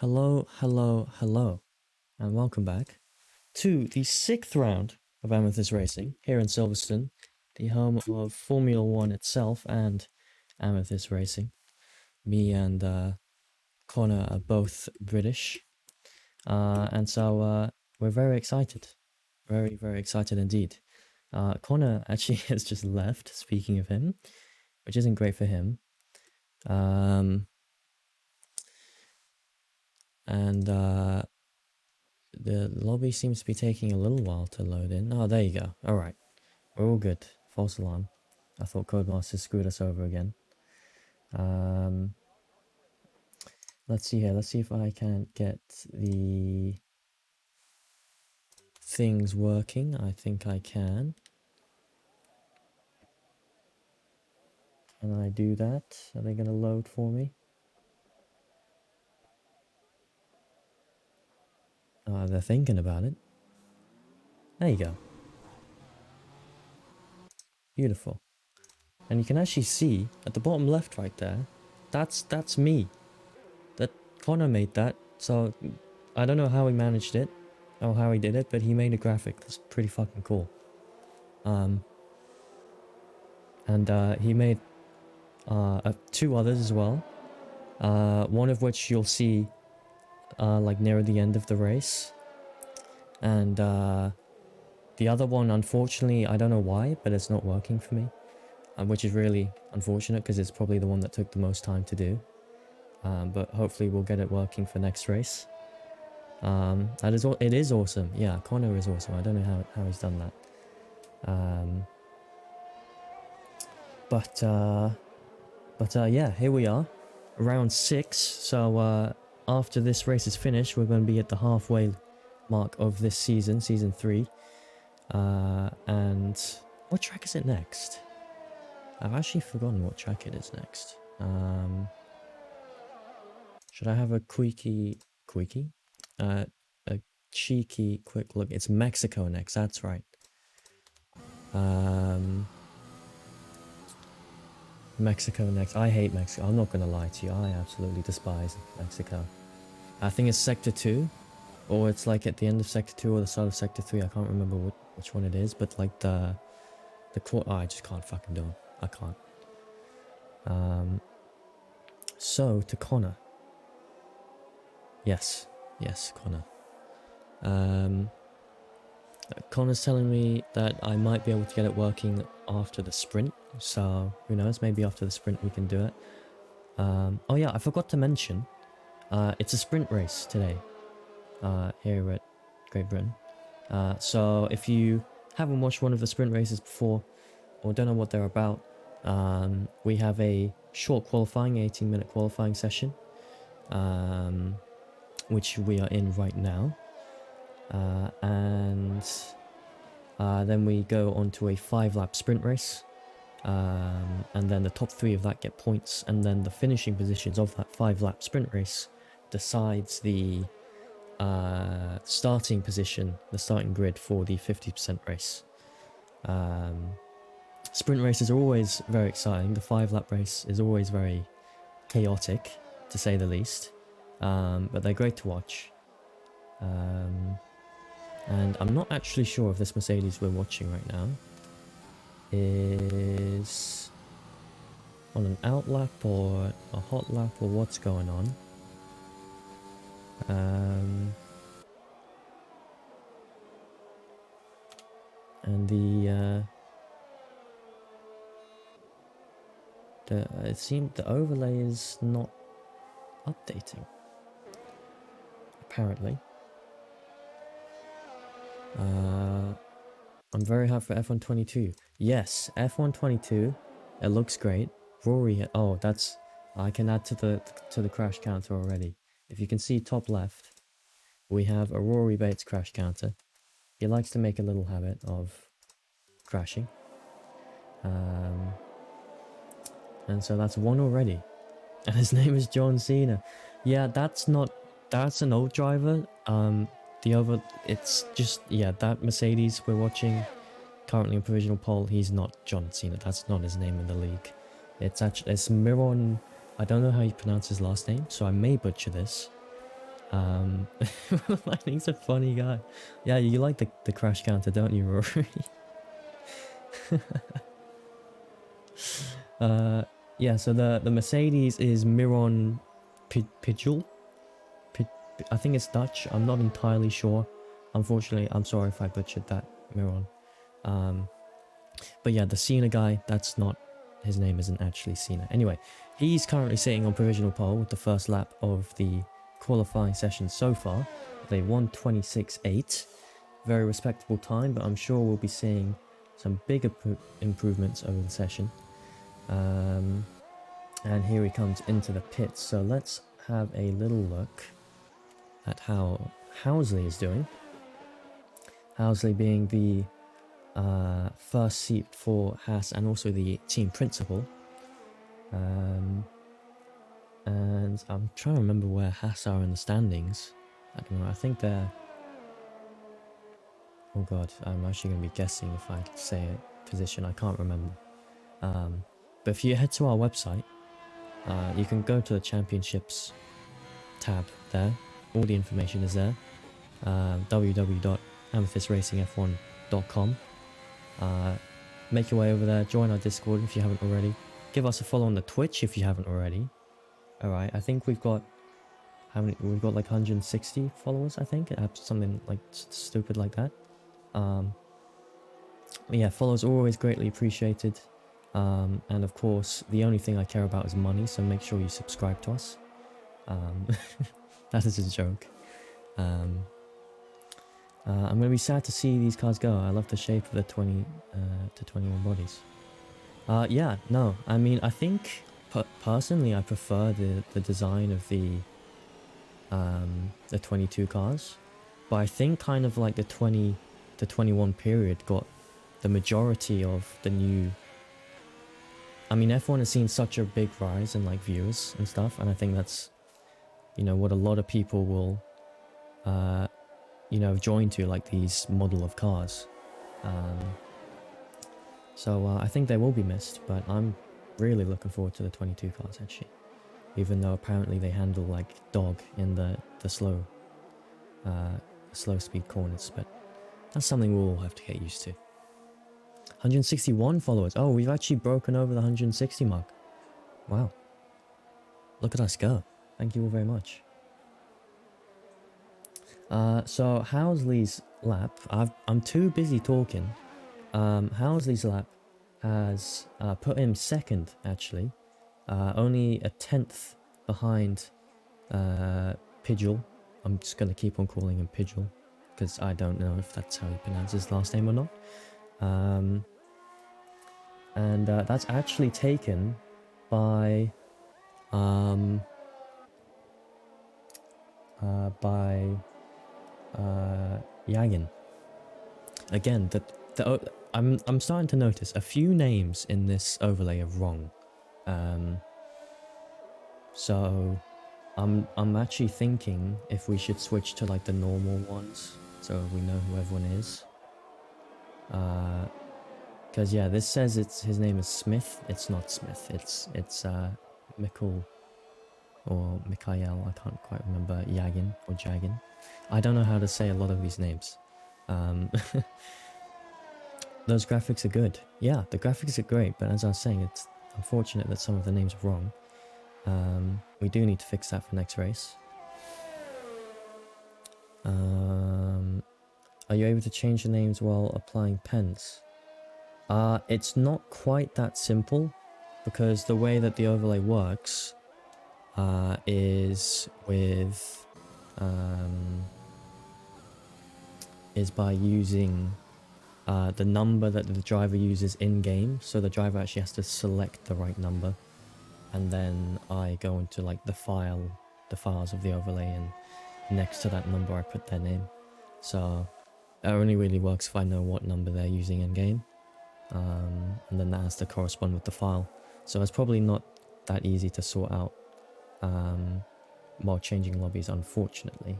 Hello, hello, hello, and welcome back to the 6th round of Amethyst Racing here in Silverstone, the home of Formula One itself and Amethyst Racing. Me and Connor are both British, and so we're very excited. Very, very excited indeed. Connor actually has just left, speaking of him, which isn't great for him. The lobby seems to be taking a little while to load in. Oh, there you go. Alright. We're all good. False alarm. I thought Codemaster screwed us over again. Let's see here. Let's see if I can get the things working. I think I can. Can I do that? Are they going to load for me? They're thinking about it. There you go. Beautiful. And you can actually see at the bottom left right there, that's me. That Connor made that, so I don't know how he managed it or how he did it, but he made a graphic that's pretty fucking cool. He made two others as well. One of which you'll see like near the end of the race, and the other one, unfortunately, I don't know why, but it's not working for me, which is really unfortunate because it's probably the one that took the most time to do. But hopefully we'll get it working for next race. It is awesome. Yeah, Connor is awesome. I don't know how he's done that. Yeah, here we are, round 6. So after this race is finished, we're going to be at the halfway mark of this season, season 3. And what track is it next? I've actually forgotten what track it is next. Should I have a a cheeky quick look? It's Mexico next, that's right. Mexico next. I hate Mexico. I'm not gonna lie to you. I absolutely despise Mexico. I think it's Sector 2, or it's like at the end of Sector 2 or the start of Sector 3. I can't remember which one it is, but like the court. Oh, I just can't fucking do them. I can't. So to Connor. Yes, Connor. Connor's telling me that I might be able to get it working after the sprint, so who knows, maybe after the sprint we can do it. Oh yeah, I forgot to mention, it's a sprint race today, here at Great Britain. So if you haven't watched one of the sprint races before, or don't know what they're about, we have a short qualifying, 18-minute qualifying session, which we are in right now. Then we go on to a 5-lap sprint race, and then the top 3 of that get points, and then the finishing positions of that 5-lap sprint race decides the starting position, the starting grid for the 50% race. Sprint races are always very exciting. The 5-lap race is always very chaotic, to say the least, but they're great to watch. And I'm not actually sure if this Mercedes we're watching right now is on an out lap or a hot lap or what's going on. And it seemed the overlay is not updating, apparently. I'm very hyped for F122. Yes, F122. It looks great. Rory. Oh, that's. I can add to the crash counter already. If you can see top left, we have a Rory Bates crash counter. He likes to make a little habit of crashing. And so that's one already. And his name is John Cena. Yeah, that's an old driver. It's just, yeah, that Mercedes we're watching currently in provisional pole, he's not John Cena. That's not his name in the league. It's Miron. I don't know how you pronounce his last name, so I may butcher this. Lightning's a funny guy. Yeah, you like the crash counter, don't you, Rory? Yeah, so the Mercedes is Miron Pidgel. I think it's Dutch. I'm not entirely sure. Unfortunately, I'm sorry if I butchered that, Miron. But yeah, the Cena guy, that's not... His name isn't actually Cena. Anyway, he's currently sitting on provisional pole with the first lap of the qualifying session so far. They 1:26.8. Very respectable time, but I'm sure we'll be seeing some bigger improvements over the session. And here he comes into the pits. So let's have a little look at how Housley is doing. Housley being the first seat for Haas and also the team principal. And I'm trying to remember where Haas are in the standings. I don't know, I think they're... Oh god, I'm actually going to be guessing if I say a position, I can't remember. But if you head to our website, you can go to the championships tab there. All the information is there. www.amethystracingf1.com. Make your way over there, join our Discord if you haven't already. Give us a follow on the Twitch if you haven't already. Alright, I think we've got... How many? We've got like 160 followers, I think. Something like stupid like that. Yeah, follows are always greatly appreciated. And of course, the only thing I care about is money, so make sure you subscribe to us. That is a joke. I'm going to be sad to see these cars go. I love the shape of the 20 to 21 bodies. Yeah, no, I mean, I think personally I prefer the design of the 22 cars, but I think kind of like the 20 to 21 period got the majority of the new... I mean, F1 has seen such a big rise in like viewers and stuff, and I think that's, you know, what a lot of people will you know, join to, like these model of cars. So I think they will be missed, but I'm really looking forward to the 22 cars actually, even though apparently they handle like dog in the slow speed corners, but that's something we'll all have to get used to. 161 followers. Oh, we've actually broken over the 160 mark. Wow, look at us go. Thank you all very much. So Housley's lap, I'm too busy talking. Housley's lap has put him second, actually. Only a 10th behind Pidgel. I'm just going to keep on calling him Pidgel, because I don't know if that's how he pronounces his last name or not. And that's actually taken by... Yagin. Again, I'm starting to notice a few names in this overlay are wrong. So I'm actually thinking if we should switch to like the normal ones so we know who everyone is. Because yeah, this says his name is Smith. It's not Smith. It's Mikkel or Mikhail. I can't quite remember. Yagin or Jagin. I don't know how to say a lot of these names. Those graphics are good. Yeah, the graphics are great, but as I was saying, it's unfortunate that some of the names are wrong. We do need to fix that for next race. Are you able to change the names while applying pens? It's not quite that simple, because the way that the overlay works is with... is by using the number that the driver uses in-game. So the driver actually has to select the right number, and then I go into like the files of the overlay, and next to that number I put their name. So it only really works if I know what number they're using in-game, and then that has to correspond with the file. So it's probably not that easy to sort out while changing lobbies, unfortunately.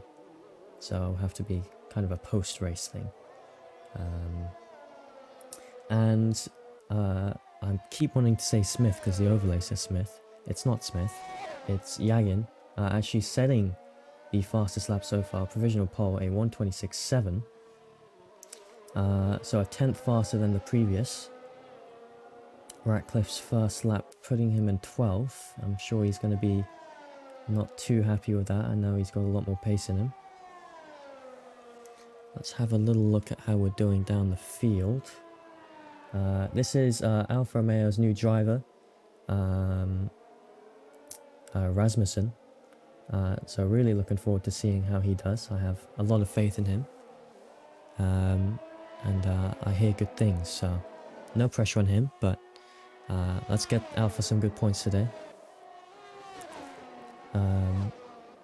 So it'll have to be kind of a post-race thing. And I keep wanting to say Smith because the overlay says Smith. It's not Smith, it's Yagin. Actually setting the fastest lap so far. Provisional pole, a 1:26.7. So a tenth faster than the previous. Ratcliffe's first lap putting him in 12th. I'm sure he's going to be not too happy with that. I know he's got a lot more pace in him. Let's have a little look at how we're doing down the field. This is Alfa Romeo's new driver, Rasmussen. So really looking forward to seeing how he does. I have a lot of faith in him. And I hear good things, so no pressure on him, but let's get Alpha some good points today.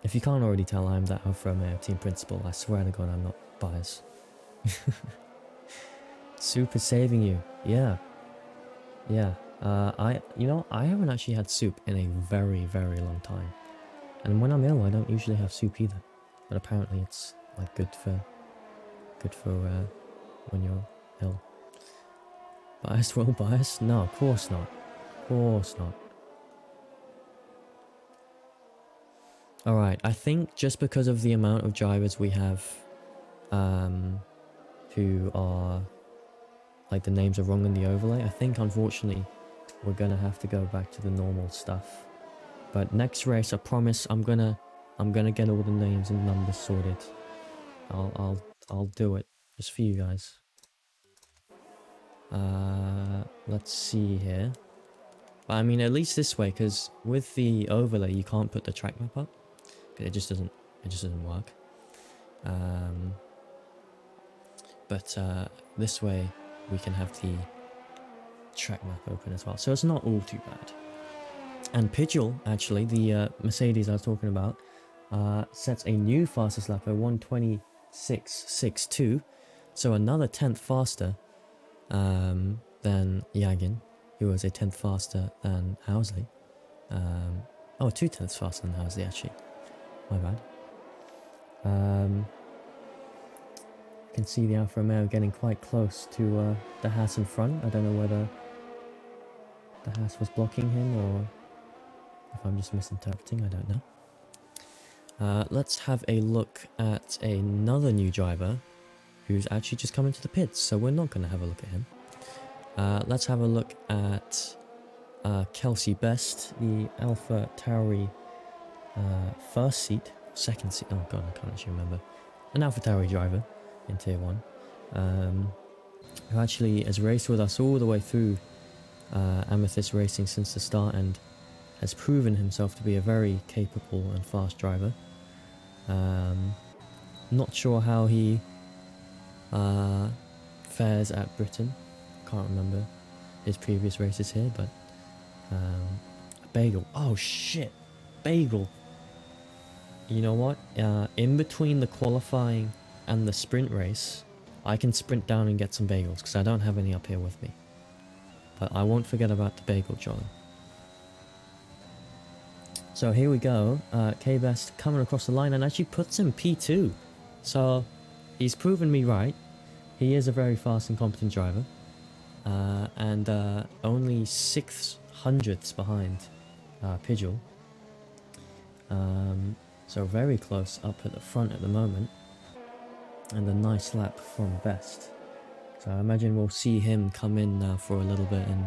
If you can't already tell, I'm the Alfa Romeo team principal. I swear to God I'm not biased. Soup is saving you. Yeah. I haven't actually had soup in a very, very long time. And when I'm ill, I don't usually have soup either. But apparently it's like good for when you're ill. Biased, well biased? No, of course not. Of course not. Alright, I think just because of the amount of drivers we have who are, like, the names are wrong in the overlay, I think unfortunately we're gonna have to go back to the normal stuff. But next race, I promise I'm gonna get all the names and numbers sorted. I'll do it just for you guys. Let's see here. But I mean, at least this way, because with the overlay you can't put the track map up. It just doesn't work. But this way we can have the track map open as well, so it's not all too bad. And Pidgeot, actually, the Mercedes I was talking about, sets a new fastest lap at 1:26.62, so another 10th faster than Yagin, who was a 10th faster than Housley. 2 tenths faster than Housley, actually. My bad. You can see the Alfa Romeo getting quite close to the Haas in front. I don't know whether the Haas was blocking him or if I'm just misinterpreting, I don't know. Let's have a look at another new driver who's actually just come into the pits, so we're not going to have a look at him. Let's have a look at Kelsey Best, the Alpha Tauri second seat, oh god, I can't actually remember. An Alpha Tauri driver in Tier 1, who actually has raced with us all the way through Amethyst Racing since the start and has proven himself to be a very capable and fast driver. Not sure how he fares at Britain. Can't remember his previous races here, but a bagel. Oh shit, bagel. You know what? In between the qualifying and the sprint race, I can sprint down and get some bagels because I don't have any up here with me. But I won't forget about the bagel, John. So here we go. K-Best coming across the line and actually puts him P2. So he's proven me right. He is a very fast and competent driver. And only 6/100ths behind Pidgeot. So very close up at the front at the moment. And a nice lap from Best. So I imagine we'll see him come in now for a little bit and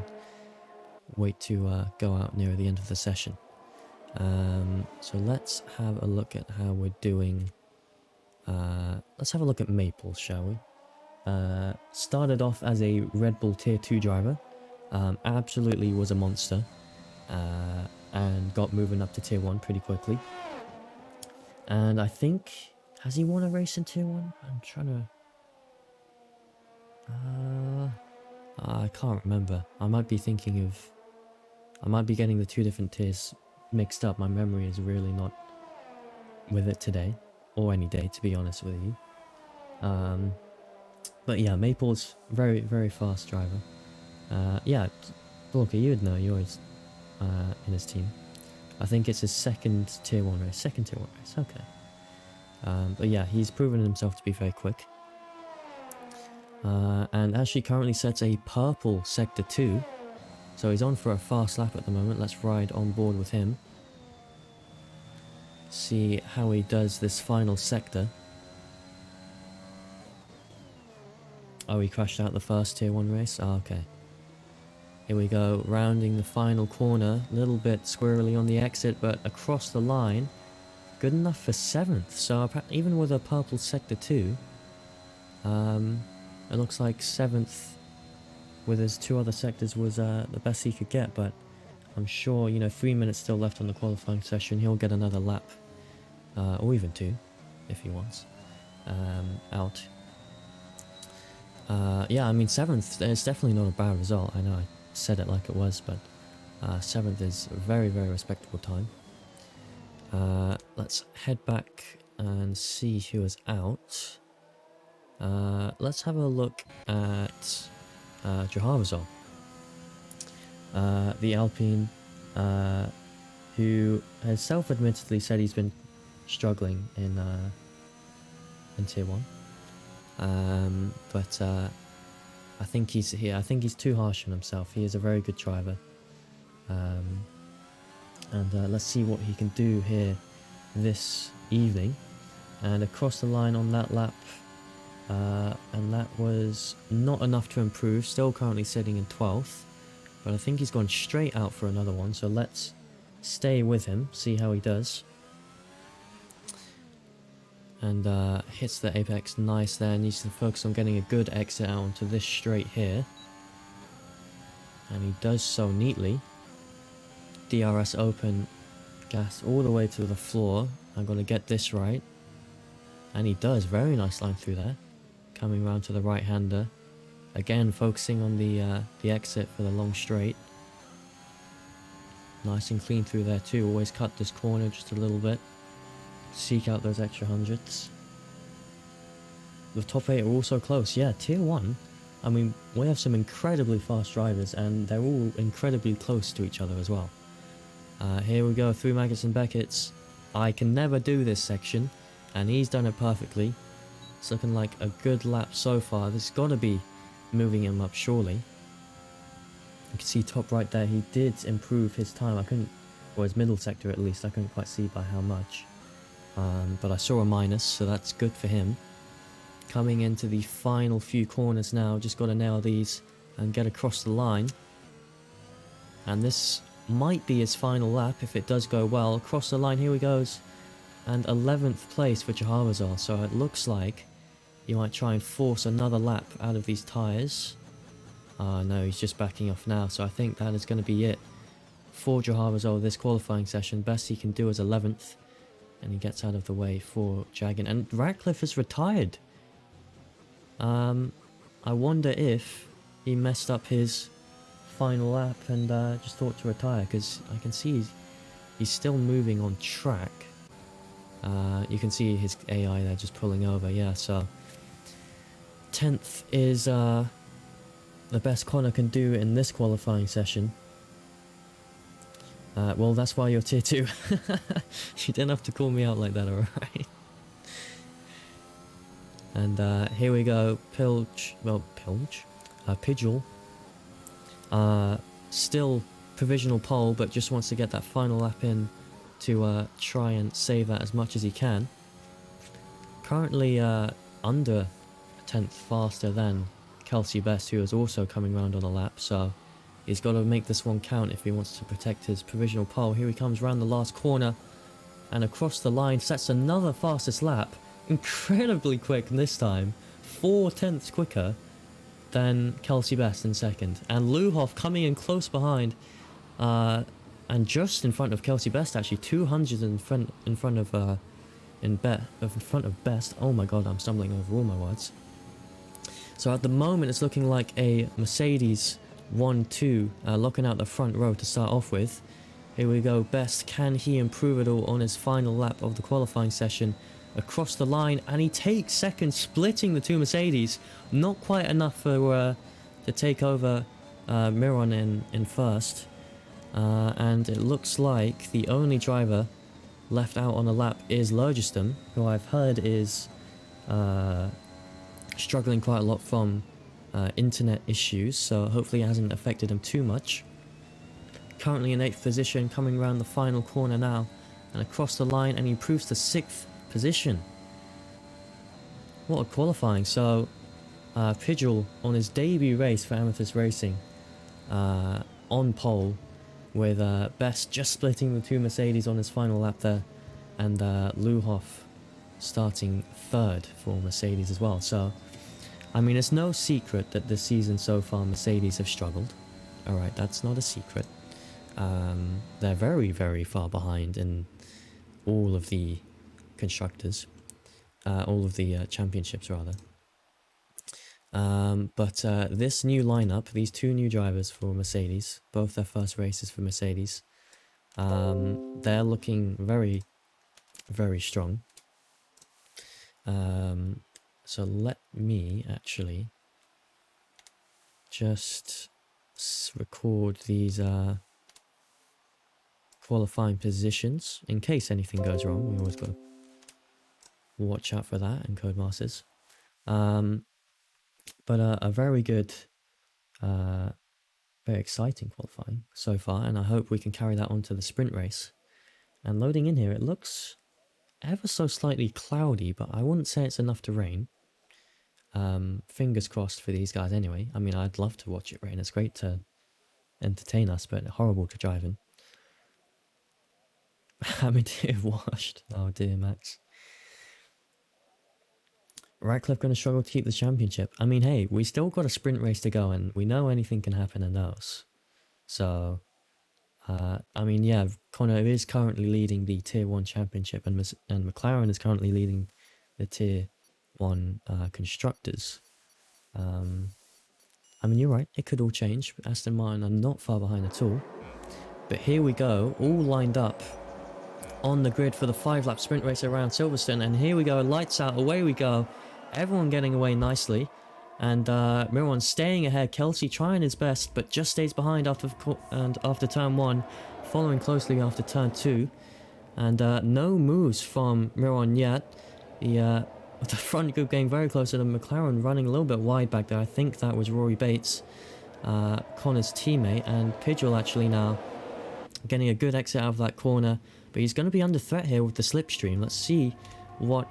wait to go out near the end of the session. So let's have a look at how we're doing. Let's have a look at Maples, shall we? Started off as a Red Bull Tier 2 driver. Absolutely was a monster. And got moving up to Tier 1 pretty quickly. And I think, has he won a race in Tier 1? I'm trying to... I can't remember. I might be getting the two different tiers mixed up. My memory is really not with it today. Or any day, to be honest with you. But yeah, Maple's very, very fast driver. Yeah, Blanca, you would know, you're always in his team. I think it's his second Tier 1 race. Okay. But yeah, he's proven himself to be very quick. And actually currently sets a purple Sector 2. So he's on for a fast lap at the moment. Let's ride on board with him. See how he does this final sector. Oh, he crashed out the first tier 1 race? Oh, okay. Here we go, rounding the final corner. A little bit squirrely on the exit, but across the line. Good enough for 7th. So even with a purple sector 2, it looks like 7th with his 2 other sectors was the best he could get. But I'm sure, you know, 3 minutes still left on the qualifying session. He'll get another lap, or even 2, if he wants, out. Yeah, I mean 7th is definitely not a bad result. I know I said it like it was, but 7th is a very, very respectable time. Let's head back and see who is out. Let's have a look at Jahavazol, the Alpine, who has self-admittedly said he's been struggling in tier 1. But I think he's here. I think he's too harsh on himself. He is a very good driver. And let's see what he can do here this evening. And across the line on that lap, and that was not enough to improve. Still currently sitting in 12th, but I think he's gone straight out for another one. So let's stay with him, see how he does. And hits the apex nice there. Needs to focus on getting a good exit out onto this straight here. And he does so neatly. DRS open, gas all the way to the floor. I'm going to get this right. And he does. Very nice line through there. Coming round to the right-hander. Again, focusing on the exit for the long straight. Nice and clean through there too. Always cut this corner just a little bit. Seek out those extra hundreds. The top 8 are also close. Yeah, tier 1. I mean, we have some incredibly fast drivers, and they're all incredibly close to each other as well. Here we go through Maggots and Beckett's. I can never do this section, and he's done it perfectly. It's looking like a good lap so far. This has got to be moving him up surely. You can see top right there, he did improve his time. I couldn't, or his middle sector at least, I couldn't quite see by how much. But I saw a minus, so that's good for him. Coming into the final few corners now, just got to nail these and get across the line. And this might be his final lap if it does go well. Across the line, here he goes. And 11th place for Jahavazol, so it looks like he might try and force another lap out of these tyres. No, he's just backing off now, so I think that is going to be it for Jahavazol this qualifying session. Best he can do is 11th. And he gets out of the way for Jagan. And Ratcliffe is retired. I wonder if he messed up his final lap and just thought to retire, because I can see he's still moving on track. You can see his AI there just pulling over. Yeah, so 10th is the best Connor can do in this qualifying session. Well, that's why you're tier 2. You didn't have to call me out like that, alright? And here we go, Pidgeol. Still provisional pole, but just wants to get that final lap in to try and save that as much as he can. Currently under 10th faster than Kelsey Best, who is also coming round on a lap, so he's got to make this one count if he wants to protect his provisional pole. Here he comes round the last corner and across the line, sets another fastest lap. Incredibly quick this time. 4/10ths quicker than Kelsey Best in second. And Luhoff coming in close behind. And just in front of Kelsey Best, actually. 200 in front of Best. Oh my god, I'm stumbling over all my words. So at the moment, it's looking like a Mercedes 1-2, locking out the front row to start off with. Here we go, Best, can he improve it all on his final lap of the qualifying session? Across the line, and he takes second, splitting the two Mercedes. Not quite enough for to take over Miron in first. And it looks like the only driver left out on the lap is Lurgiston, who I've heard is struggling quite a lot from internet issues, so hopefully it hasn't affected him too much. Currently in 8th position, coming around the final corner now, and across the line, and he improves to 6th position. What a qualifying. So Pidgeot on his debut race for Amethyst Racing, on pole, with Best just splitting the 2 Mercedes on his final lap there, and Luhoff starting 3rd for Mercedes as well. So I mean, it's no secret that this season so far Mercedes have struggled. Alright, that's not a secret. They're very, very far behind in all of the constructors. All of the championships, rather. But this new lineup, these 2 new drivers for Mercedes, both their first races for Mercedes, they're looking very, very strong. So let me actually just record these qualifying positions in case anything goes wrong. We always got to watch out for that in Codemasters. But a very good, very exciting qualifying so far, and I hope we can carry that on to the sprint race. And loading in here, it looks ever so slightly cloudy, but I wouldn't say it's enough to rain. Fingers crossed for these guys anyway. I mean, I'd love to watch it rain. It's great to entertain us, but horrible to drive in. Amethyst washed. Oh dear, Max. Ratcliffe going to struggle to keep the championship. I mean, hey, we still got a sprint race to go, and we know anything can happen in those. So, I mean, yeah, Connor is currently leading the Tier 1 championship, and McLaren is currently leading the Tier 1 constructors. I mean, you're right, it could all change. Aston Martin are not far behind at all. But here we go, all lined up on the grid for the 5-lap sprint race around Silverstone, and here we go, lights out, away we go. Everyone getting away nicely, and Miron staying ahead. Kelsey trying his best, but just stays behind after turn 1, following closely after turn 2, and no moves from Miron yet. The front group getting very close to the McLaren, running a little bit wide back there. I think that was Rory Bates, Connor's teammate, and Pidgeot actually now getting a good exit out of that corner, but he's going to be under threat here with the slipstream. Let's see what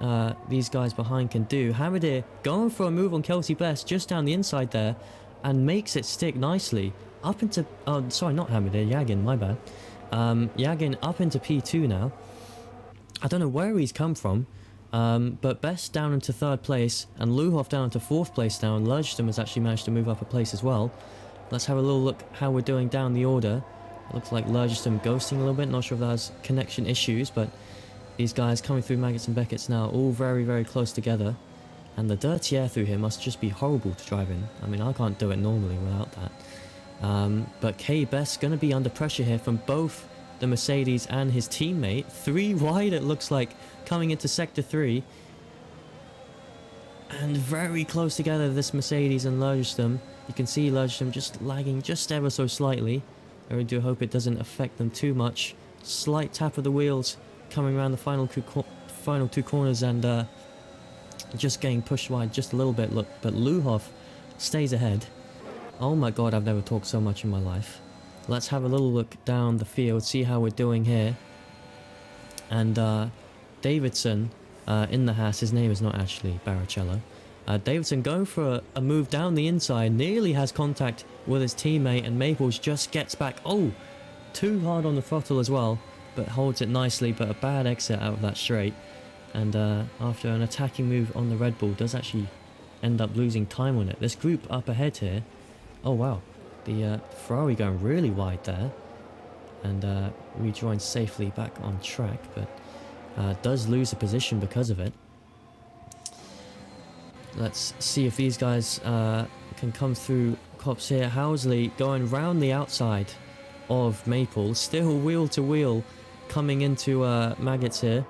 these guys behind can do. Hamadir going for a move on Kelsey Best just down the inside there, and makes it stick nicely up into, oh sorry, not Hamadir, Yagin, my bad. Yagin up into P2 now. I don't know where he's come from, but Best down into 3rd place, and Luhoff down into 4th place now, and Lurgeston has actually managed to move up a place as well. Let's have a little look how we're doing down the order. It looks like Lurgeston ghosting a little bit, not sure if that has connection issues, but these guys coming through Maggots and Beckett's now, all very, very close together. And the dirty air through here must just be horrible to drive in. I mean, I can't do it normally without that. But K Best going to be under pressure here from both the Mercedes and his teammate. 3 wide it looks like, coming into Sector 3. And very close together, this Mercedes and Lurgeston. You can see Lurgeston just lagging just ever so slightly. I really do hope it doesn't affect them too much. Slight tap of the wheels coming around the final 2 corners, and just getting pushed wide just a little bit. Look, but Luhoff stays ahead. Oh my god, I've never talked so much in my life. Let's have a little look down the field, see how we're doing here. And Davidson in the Haas, his name is not actually Barrichello. Davidson going for a move down the inside, nearly has contact with his teammate, and Maples just gets back. Oh, too hard on the throttle as well, but holds it nicely, but a bad exit out of that straight. And after an attacking move on the Red Bull, does actually end up losing time on it. This group up ahead here, oh wow, the Ferrari going really wide there, and rejoins safely back on track, but does lose a position because of it. Let's see if these guys can come through Cops here. Housley going round the outside of Maple, still wheel to wheel coming into Maggots here.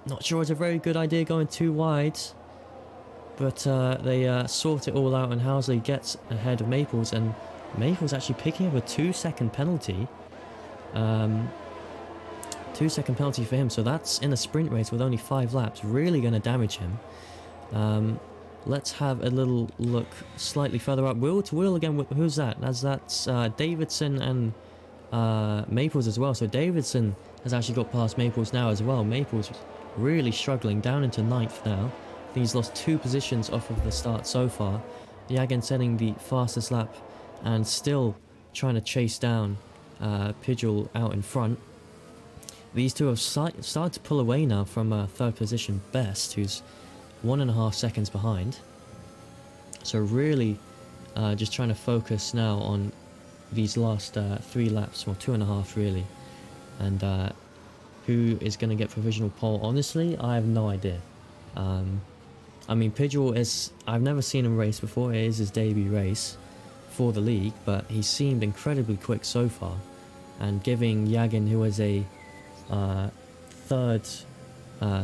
Not sure it's a very good idea going too wide, but they sort it all out, and Housley gets ahead of Maples, and Maples actually picking up a 2-second penalty. 2-second penalty for him, so that's in a sprint race with only 5 laps, really going to damage him. Let's have a little look slightly further up. Wheel to wheel again. Who's that? That's Davidson and Maples as well. So Davidson has actually got past Maples now as well. Maples really struggling, down into 9th now. I think he's lost 2 positions off of the start so far. Yagen setting the fastest lap and still trying to chase down Pidgeot out in front. These two have started to pull away now from 3rd position Best, who's 1.5 seconds behind. So really just trying to focus now on these last 3 laps, well 2.5 really. And who is going to get provisional pole? Honestly, I have no idea. I mean, Pidgeot is... I've never seen him race before. It is his debut race for the league, but he seemed incredibly quick so far. And giving Yagen, who is a 3rd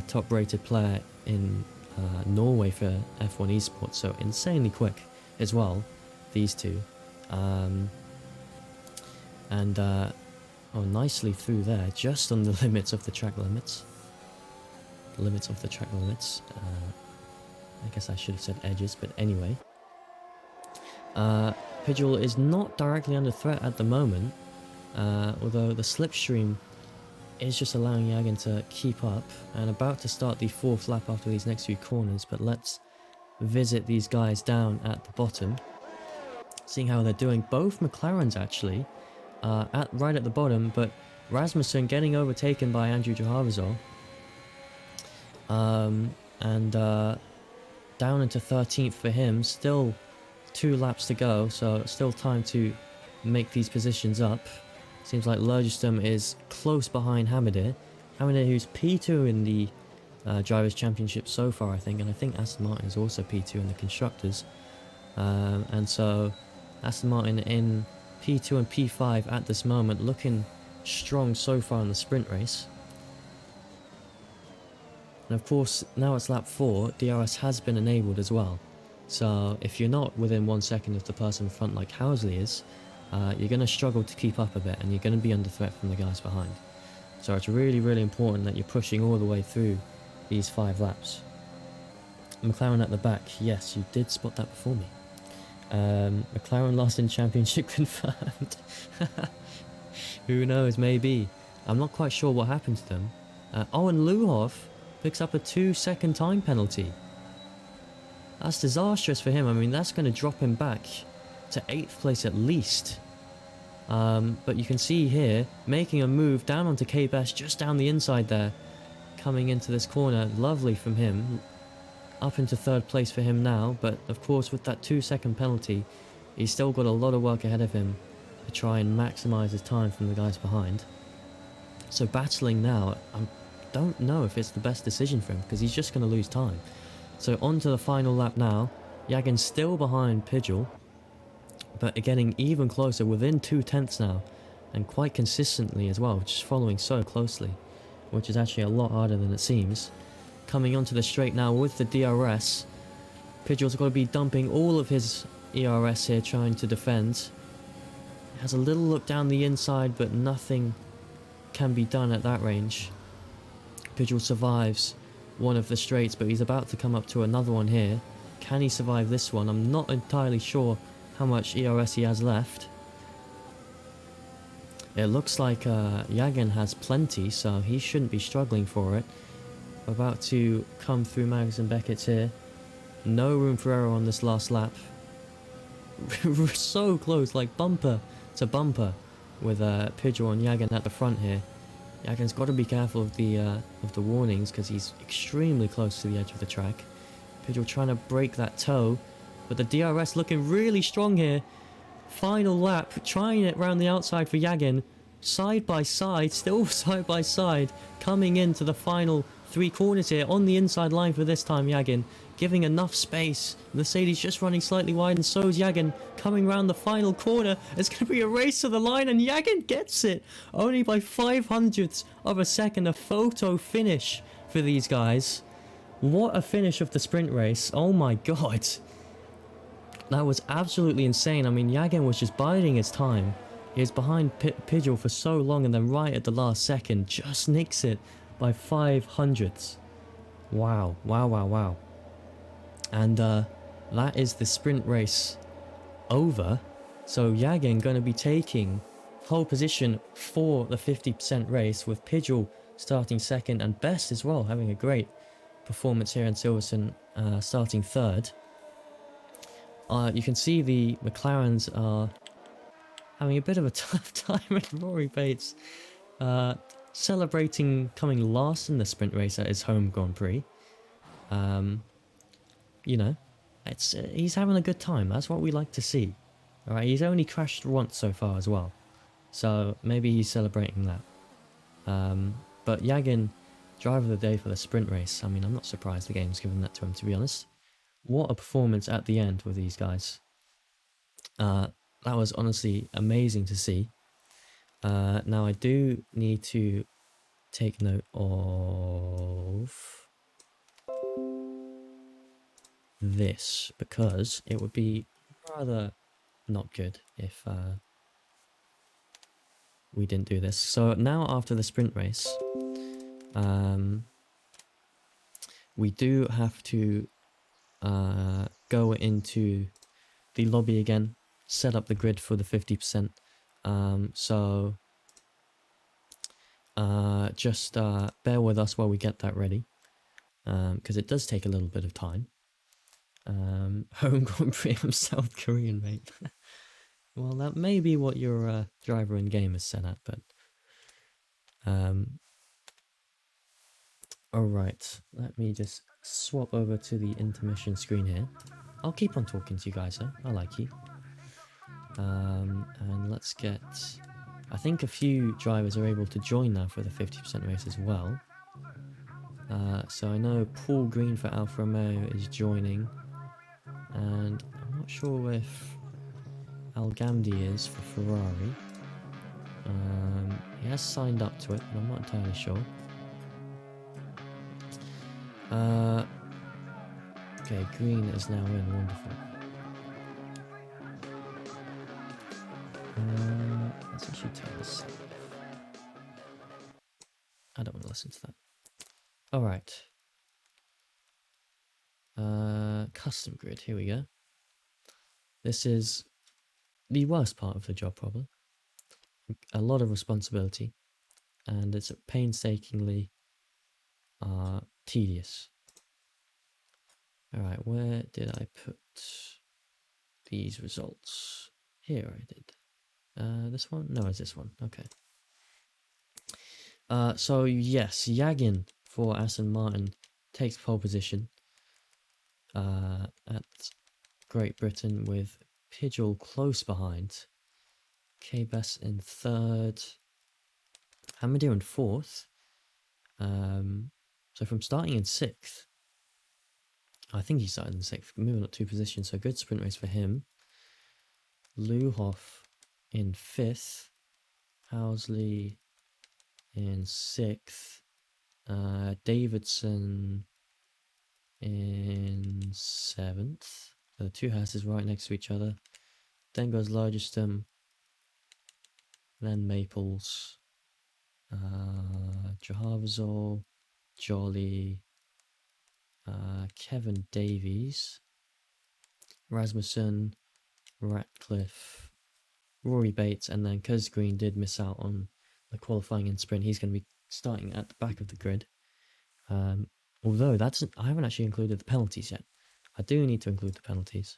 top-rated player in Norway for F1 esports, so insanely quick as well, these two. Oh, nicely through there, just on the limits of the track limits. The limits of the track limits. I guess I should have said edges, but anyway. Pidgeot is not directly under threat at the moment, although the slipstream is just allowing Yagen to keep up, and about to start the 4th lap after these next few corners. But let's visit these guys down at the bottom, seeing how they're doing. Both McLarens actually right at the bottom, but Rasmussen getting overtaken by Andrew Jaharvazol, and down into 13th for him. Still 2 laps to go, so still time to make these positions up. Seems like Lurgistum is close behind Hamadir. Hamadir, who's P2 in the Drivers' Championship so far, I think, and I think Aston Martin is also P2 in the Constructors. And so Aston Martin in P2 and P5 at this moment, looking strong so far in the sprint race. And of course, now it's lap 4, DRS has been enabled as well. So if you're not within 1 second of the person in front like Housley is, you're going to struggle to keep up a bit, and you're going to be under threat from the guys behind. So it's really, really important that you're pushing all the way through these 5 laps. McLaren at the back, yes, you did spot that before me. McLaren lost in championship confirmed. Who knows, maybe. I'm not quite sure what happened to them. Oh, and Luhov picks up a 2-second time penalty. That's disastrous for him. I mean, that's going to drop him back to 8th place at least. But you can see here, making a move down onto K-Best, just down the inside there. Coming into this corner, lovely from him. Up into 3rd place for him now, but of course with that 2-second penalty, he's still got a lot of work ahead of him to try and maximise his time from the guys behind. So battling now, I don't know if it's the best decision for him, because he's just going to lose time. So on to the final lap now. Yagen's still behind Pidgeot, but getting even closer, within 2/10 now, and quite consistently as well, just following so closely, which is actually a lot harder than it seems. Coming onto the straight now with the DRS. Pidgeot's got to be dumping all of his ERS here, trying to defend. Has a little look down the inside, but nothing can be done at that range. Pidgeot survives one of the straights, but he's about to come up to another one here. Can he survive this one? I'm not entirely sure how much ERS he has left. It looks like Yagen has plenty, so he shouldn't be struggling for it. About to come through Mags and Beckett's here. No room for error on this last lap. So close, like bumper to bumper, with Pidgeot and Yagen at the front here. Yagen's got to be careful of the warnings, because he's extremely close to the edge of the track. Pidgeot trying to break that toe, but the DRS looking really strong here. Final lap, trying it round the outside for Yagen. Side by side, still side by side, coming into the final 3 corners here on the inside line for this time. Yagen giving enough space. Mercedes just running slightly wide, and so is Yagen coming round the final corner. It's going to be a race to the line, and Yagen gets it only by 0.05 of a second. A photo finish for these guys. What a finish of the sprint race. Oh my god, that was absolutely insane. I mean, Yagen was just biding his time. He was behind Pidgeot for so long, and then right at the last second just nicks it by 0.05. Wow, wow, wow, wow. And that is the sprint race over. So Yagen going to be taking pole position for the 50% race, with Pidgeot starting second and Best as well having a great performance here in Silverstone, starting third. You can see the McLarens are having a bit of a tough time with Rory Bates celebrating coming last in the sprint race at his home Grand Prix. You know, he's having a good time. That's what we like to see. All right, he's only crashed once so far as well, so maybe he's celebrating that. But Yagin, driver of the day for the sprint race. I mean, I'm not surprised the game's given that to him, to be honest. What a performance at the end with these guys. That was honestly amazing to see. Now I do need to take note of this, because it would be rather not good if we didn't do this. So now after the sprint race, we do have to go into the lobby again, set up the grid for the 50%. Just bear with us while we get that ready, because it does take a little bit of time. Home Grand Prix of South Korean, mate. Well, that may be what your driver in game is set at, but alright, let me just swap over to the intermission screen here. I'll keep on talking to you guys, though. I like you. And let's get... I think a few drivers are able to join now for the 50% race as well. So I know Paul Green for Alfa Romeo is joining, and I'm not sure if Al Gamdi is for Ferrari. He has signed up to it, but I'm not entirely sure. Okay, Green is now in, wonderful. Let's actually take this. I don't want to listen to that. Alright. Custom grid, here we go. This is the worst part of the job, probably. A lot of responsibility, and it's painstakingly tedious. Alright, where did I put these results? Here I did. This one? No, it's this one. Okay. So yes, Yagin for Aston Martin takes pole position at Great Britain, with Pidgeot close behind. K-Bess in third. Hamadir in fourth. So from starting in sixth, I think he started in sixth, moving up 2 positions, so good sprint race for him. Luhoff in fifth. Housley in sixth. Davidson in seventh. The two houses right next to each other. Then goes Largeston. Then Maples. Jahavazol. Jolly. Kevin Davies. Rasmussen. Ratcliffe. Rory Bates. And then because Green did miss out on the qualifying and sprint, he's going to be starting at the back of the grid. Although I haven't actually included the penalties yet. I do need to include the penalties.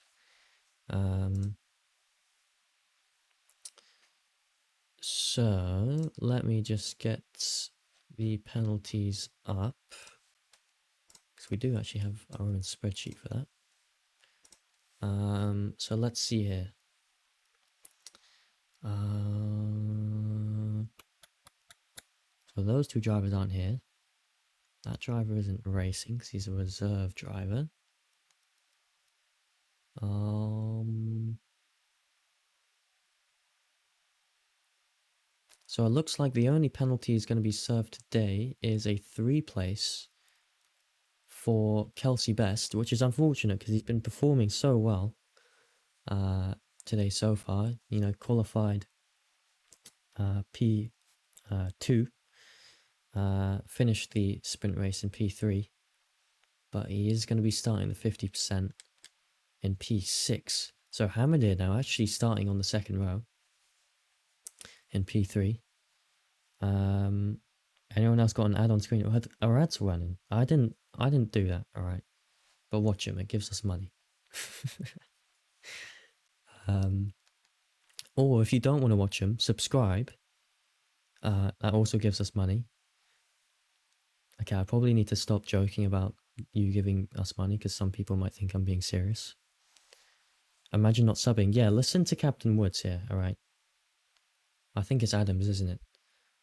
So let me just get the penalties up, because we do actually have our own spreadsheet for that. So let's see here. So those two drivers aren't here. That driver isn't racing because he's a reserve driver. So it looks like the only penalty is going to be served today is a 3 place for Kelsey Best, which is unfortunate because he's been performing so well today so far. You know, qualified P2, finished the sprint race in P3, but he is going to be starting the 50% in P6. So Hamadir now actually starting on the second row. in P3. Anyone else got an ad on screen? Our ads were running. I didn't do that. All right, but watch them. It gives us money. Or if you don't want to watch them, subscribe. That also gives us money. Okay, I probably need to stop joking about you giving us money because some people might think I'm being serious. Imagine not subbing. Yeah, listen to Captain Woods here. All right. I think it's Adams, isn't it?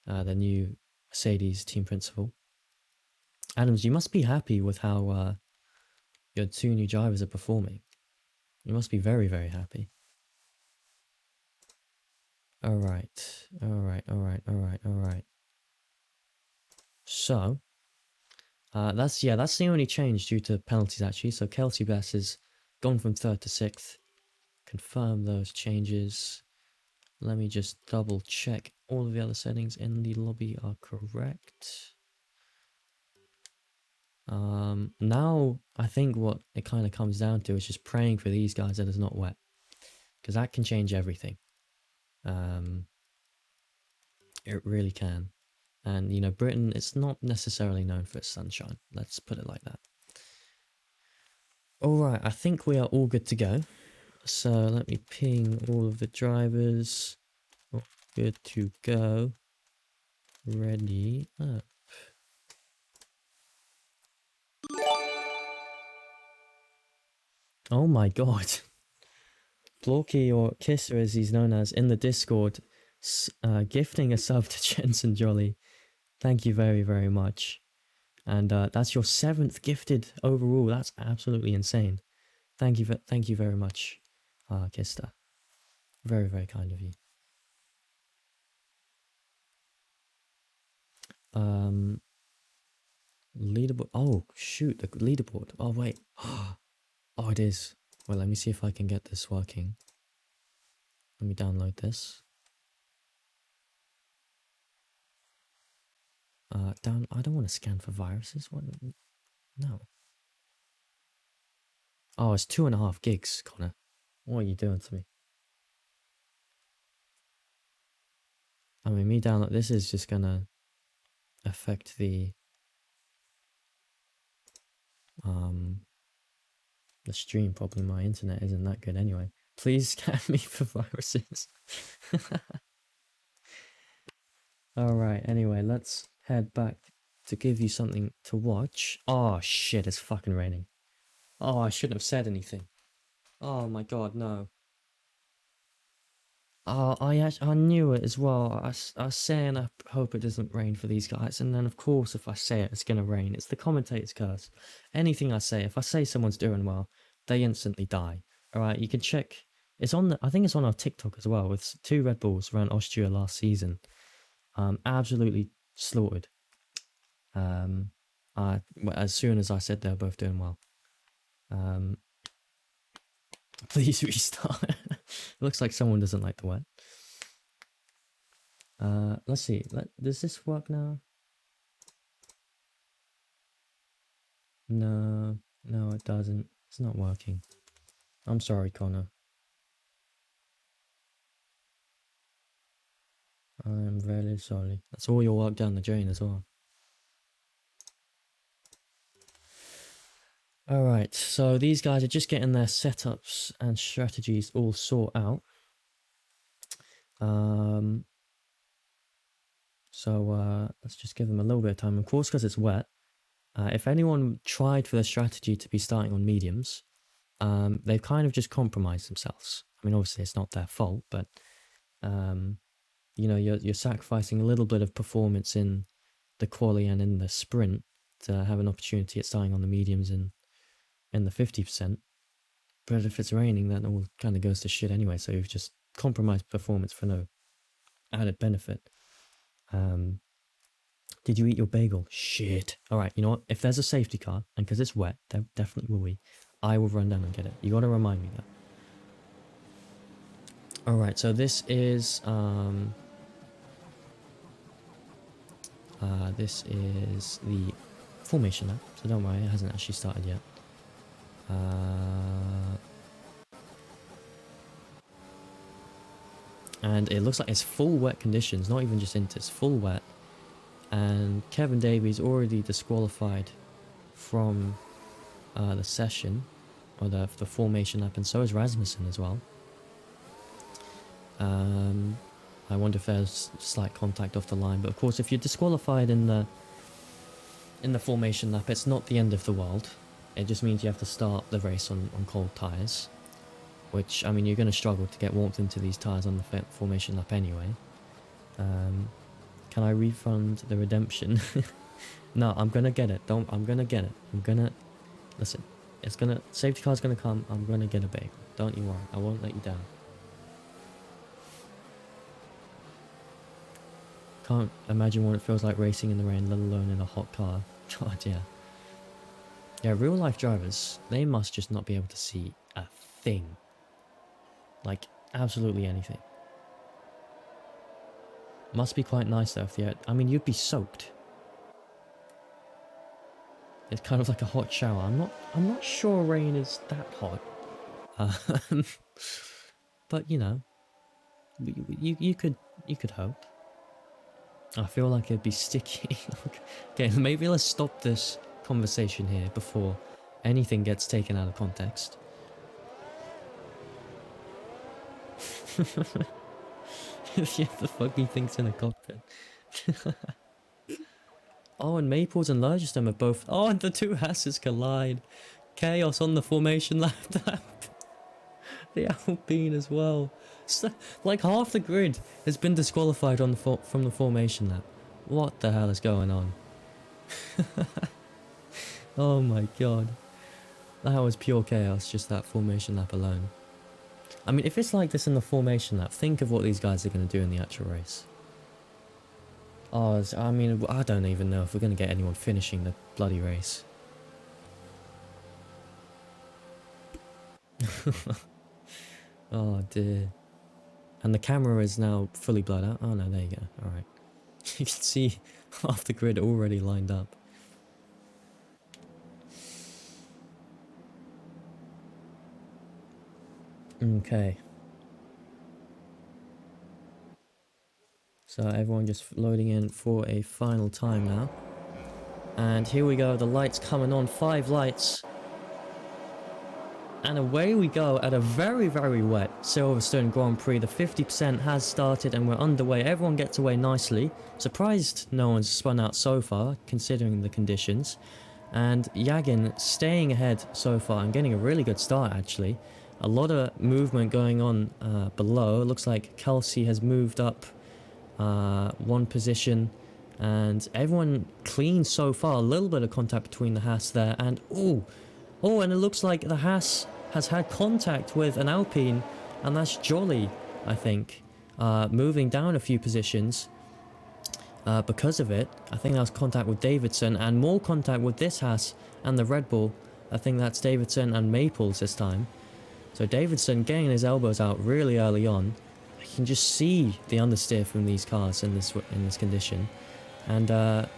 The new Mercedes team principal. Adams, you must be happy with how your two new drivers are performing. You must be very, very happy. All right. So, that's the only change due to penalties actually. So Kelsey Bass has gone from 3rd to 6th. Confirm those changes. Let me just double check all of the other settings in the lobby are correct. Now I think what it kind of comes down to is just praying for these guys that it's not wet, because that can change everything. It really can. And you know, Britain, it's not necessarily known for its sunshine. Let's put it like that. All right, I think we are all good to go. So let me ping all of the drivers. All good to go. Ready up. Oh my god. Blorky, or Kisser as he's known as in the Discord, gifting a sub to Jensen Jolly. Thank you very, very much. And that's your 7th gifted overall. That's absolutely insane. Thank you very much, Kista. Very, very kind of you. Leaderboard. Oh shoot, the leaderboard. Oh wait. Oh, it is. Well, let me see if I can get this working. Let me download this. I don't want to scan for viruses. What? No. Oh, it's 2.5 gigs, Connor. What are you doing to me? I mean, me download this is just gonna affect the stream. Probably my internet isn't that good anyway. Please scan me for viruses. Alright, anyway, let's head back to give you something to watch. Oh shit, it's fucking raining. Oh, I shouldn't have said anything. Oh my god, no. Oh, I knew it as well. I was saying I hope it doesn't rain for these guys, and then of course if I say it, it's gonna rain. It's the commentator's curse. Anything I say, if I say someone's doing well, they instantly die. Alright, you can check. It's on I think it's on our TikTok as well, with 2 Red Bulls around Austria last season. Absolutely slaughtered. As soon as I said they were both doing well. Please restart. It looks like someone doesn't like the wet. Let's see. Does this work now? No, it doesn't. It's not working. I'm sorry, Connor. I'm very sorry. That's all your work down the drain as well. Alright, so these guys are just getting their setups and strategies all sorted out. So let's just give them a little bit of time. Of course, because it's wet. If anyone tried for their strategy to be starting on mediums, they've kind of just compromised themselves. I mean, obviously it's not their fault, but you know, you're sacrificing a little bit of performance in the quali and in the sprint to have an opportunity at starting on the mediums in the 50%. But if it's raining, that all kind of goes to shit anyway. So you've just compromised performance for no added benefit. Did you eat your bagel? Shit. All right, you know what? If there's a safety car, and because it's wet, there definitely will be, I will run down and get it. You got to remind me that. All right, so this is the formation lap. So don't worry, it hasn't actually started yet. And it looks like it's full wet conditions, not even just into, it's full wet. And Kevin Davies already disqualified from the session, or the formation lap, and so is Rasmussen as well. I wonder if there's slight contact off the line, but of course if you're disqualified in the formation lap, it's not the end of the world. It just means you have to start the race on cold tyres, which, I mean, you're going to struggle to get warmth into these tyres on the formation lap anyway. Can I refund the redemption? No, I'm going to get it. I'm going to get it. Listen, safety car's going to come. I'm going to get a bagel. Don't you worry. I won't let you down. Can't imagine what it feels like racing in the rain, let alone in a hot car. God, yeah. Yeah, real life drivers, they must just not be able to see a thing. Like, absolutely anything. Must be quite nice though if the, I mean, you'd be soaked. It's kind of like a hot shower. I'm not sure rain is that hot. But you know, you could hope. I feel like it'd be sticky. Okay, maybe let's stop this conversation here before anything gets taken out of context. Yeah, the fucking thing's in a cockpit. Oh, and Maples and Lurgiston have both... Oh, and the two Hasses collide. Chaos on the formation lap. The Alpine as well. So, like half the grid has been disqualified on the from the formation lap. What the hell is going on? Oh my god. That was pure chaos, just that formation lap alone. I mean, if it's like this in the formation lap, think of what these guys are going to do in the actual race. Oh, I mean, I don't even know if we're going to get anyone finishing the bloody race. Oh dear. And the camera is now fully blurred out. Oh no, there you go. Alright. You can see half the grid already lined up. Okay. So everyone just loading in for a final time now. And here we go, the lights coming on, 5 lights. And away we go at a very, very wet Silverstone Grand Prix. The 50% has started and we're underway. Everyone gets away nicely. Surprised no one's spun out so far, considering the conditions. And Yagin staying ahead so far and getting a really good start, actually. A lot of movement going on below. It looks like Kelsey has moved up 1 position. And everyone clean so far. A little bit of contact between the Haas there. And oh, and it looks like the Haas has had contact with an Alpine, and that's Jolly, I think, moving down a few positions because of it. I think that was contact with Davidson, and more contact with this Haas and the Red Bull. I think that's Davidson and Maples this time. So Davidson getting his elbows out really early on. You can just see the understeer from these cars in this condition. And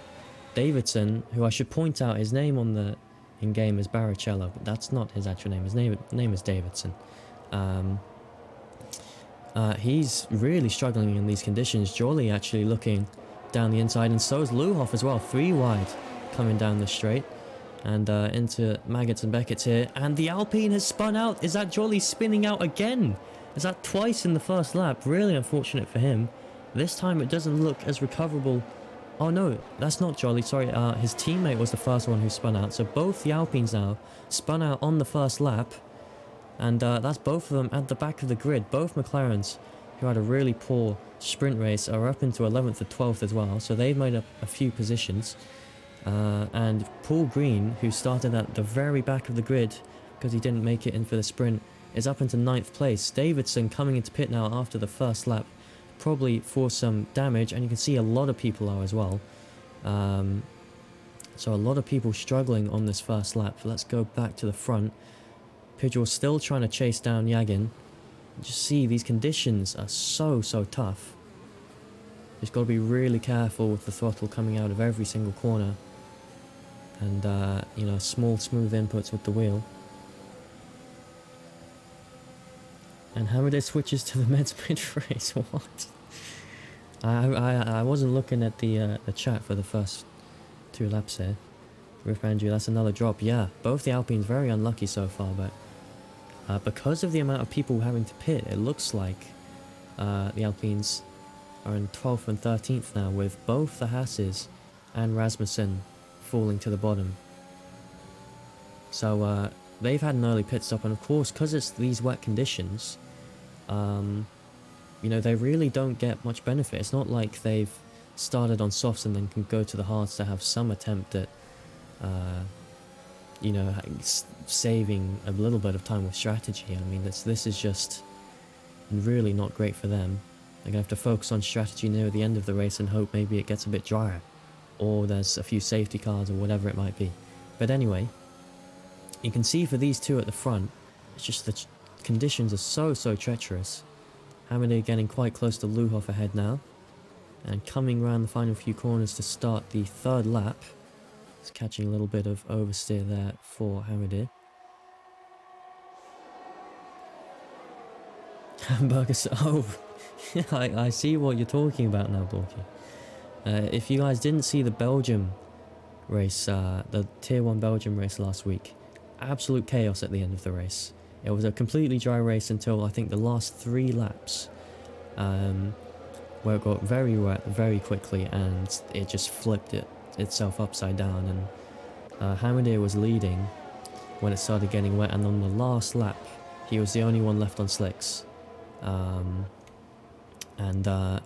Davidson, who I should point out, his name on the in-game is Barrichello, but that's not his actual name. His name is Davidson. He's really struggling in these conditions. Jolly actually looking down the inside, and so is Luhoff as well. 3 wide coming down the straight. And into Maggots and Beckett's here. And the Alpine has spun out. Is that Jolly spinning out again? Is that twice in the first lap? Really unfortunate for him. This time it doesn't look as recoverable. Oh no, that's not Jolly, sorry, his teammate was the first one who spun out. So both the Alpines now spun out on the first lap. And that's both of them at the back of the grid. Both McLarens, who had a really poor sprint race, are up into 11th and 12th as well. So they've made up a few positions. And Paul Green, who started at the very back of the grid because he didn't make it in for the sprint, is up into 9th place. Davidson coming into pit now after the first lap, probably for some damage, and you can see a lot of people are as well. So a lot of people struggling on this first lap. Let's go back to the front. Pidgeot still trying to chase down Yagin. Just see, these conditions are so tough. Just got to be really careful with the throttle coming out of every single corner. And, you know, small, smooth inputs with the wheel. And Hamida switches to the Meds mid-race. What? I wasn't looking at the chat for the first 2 laps here. Rip Andrew, that's another drop. Yeah, both the Alpines very unlucky so far, but because of the amount of people having to pit, it looks like the Alpines are in 12th and 13th now, with both the Hasses and Rasmussen falling to the bottom. So they've had an early pit stop, and of course, because it's these wet conditions, you know, they really don't get much benefit. It's not like they've started on softs and then can go to the hards to have some attempt at, you know, saving a little bit of time with strategy. I mean, this is just really not great for them. They're going to have to focus on strategy near the end of the race and hope maybe it gets a bit drier, or there's a few safety cars or whatever it might be. But anyway, you can see for these two at the front, it's just the conditions are so treacherous. Hamida getting quite close to Luhoff ahead now, and coming around the final few corners to start the 3rd lap. It's catching a little bit of oversteer there for Hamida. Hamburger, oh, I see what you're talking about now, Borky. If you guys didn't see the Belgium race, the Tier 1 Belgium race last week, absolute chaos at the end of the race. It was a completely dry race until I think the last 3 laps, where it got very wet very quickly and it just flipped itself upside down, and Hamida was leading when it started getting wet, and on the last lap he was the only one left on slicks.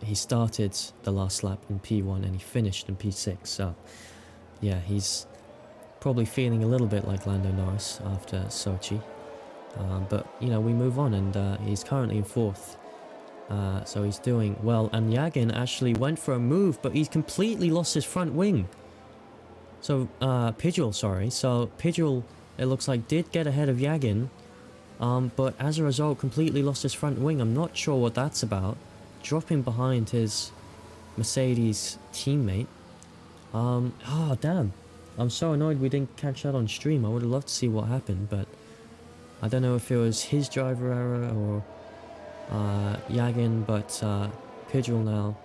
He started the last lap in P1 and he finished in P6, so yeah, he's probably feeling a little bit like Lando Norris after Sochi. But, you know, we move on, and he's currently in 4th. So he's doing well, and Yagin actually went for a move, but he's completely lost his front wing. So, Pidgeot, sorry. So, Pidgeot, it looks like, did get ahead of Yagin, but as a result, completely lost his front wing. I'm not sure what that's about. Dropping behind his Mercedes teammate. Oh, damn. I'm so annoyed we didn't catch that on stream. I would have loved to see what happened, but I don't know if it was his driver error or Yagin, but Pidgeot now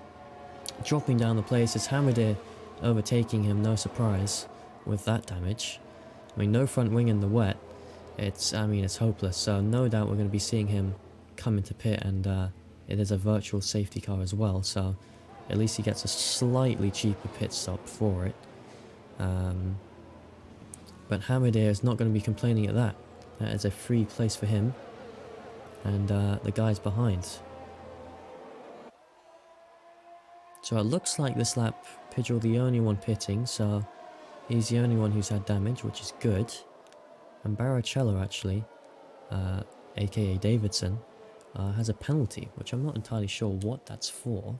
dropping down the place. It's Hamida overtaking him, no surprise with that damage. I mean, no front wing in the wet. It's hopeless. So no doubt we're going to be seeing him come into pit, and it is a virtual safety car as well. So at least he gets a slightly cheaper pit stop for it. But Hamida is not going to be complaining at that. That is a free place for him and the guys behind. So it looks like this lap, Pidgeot the only one pitting, so he's the only one who's had damage, which is good. And Barrichello actually, aka Davidson, has a penalty, which I'm not entirely sure what that's for.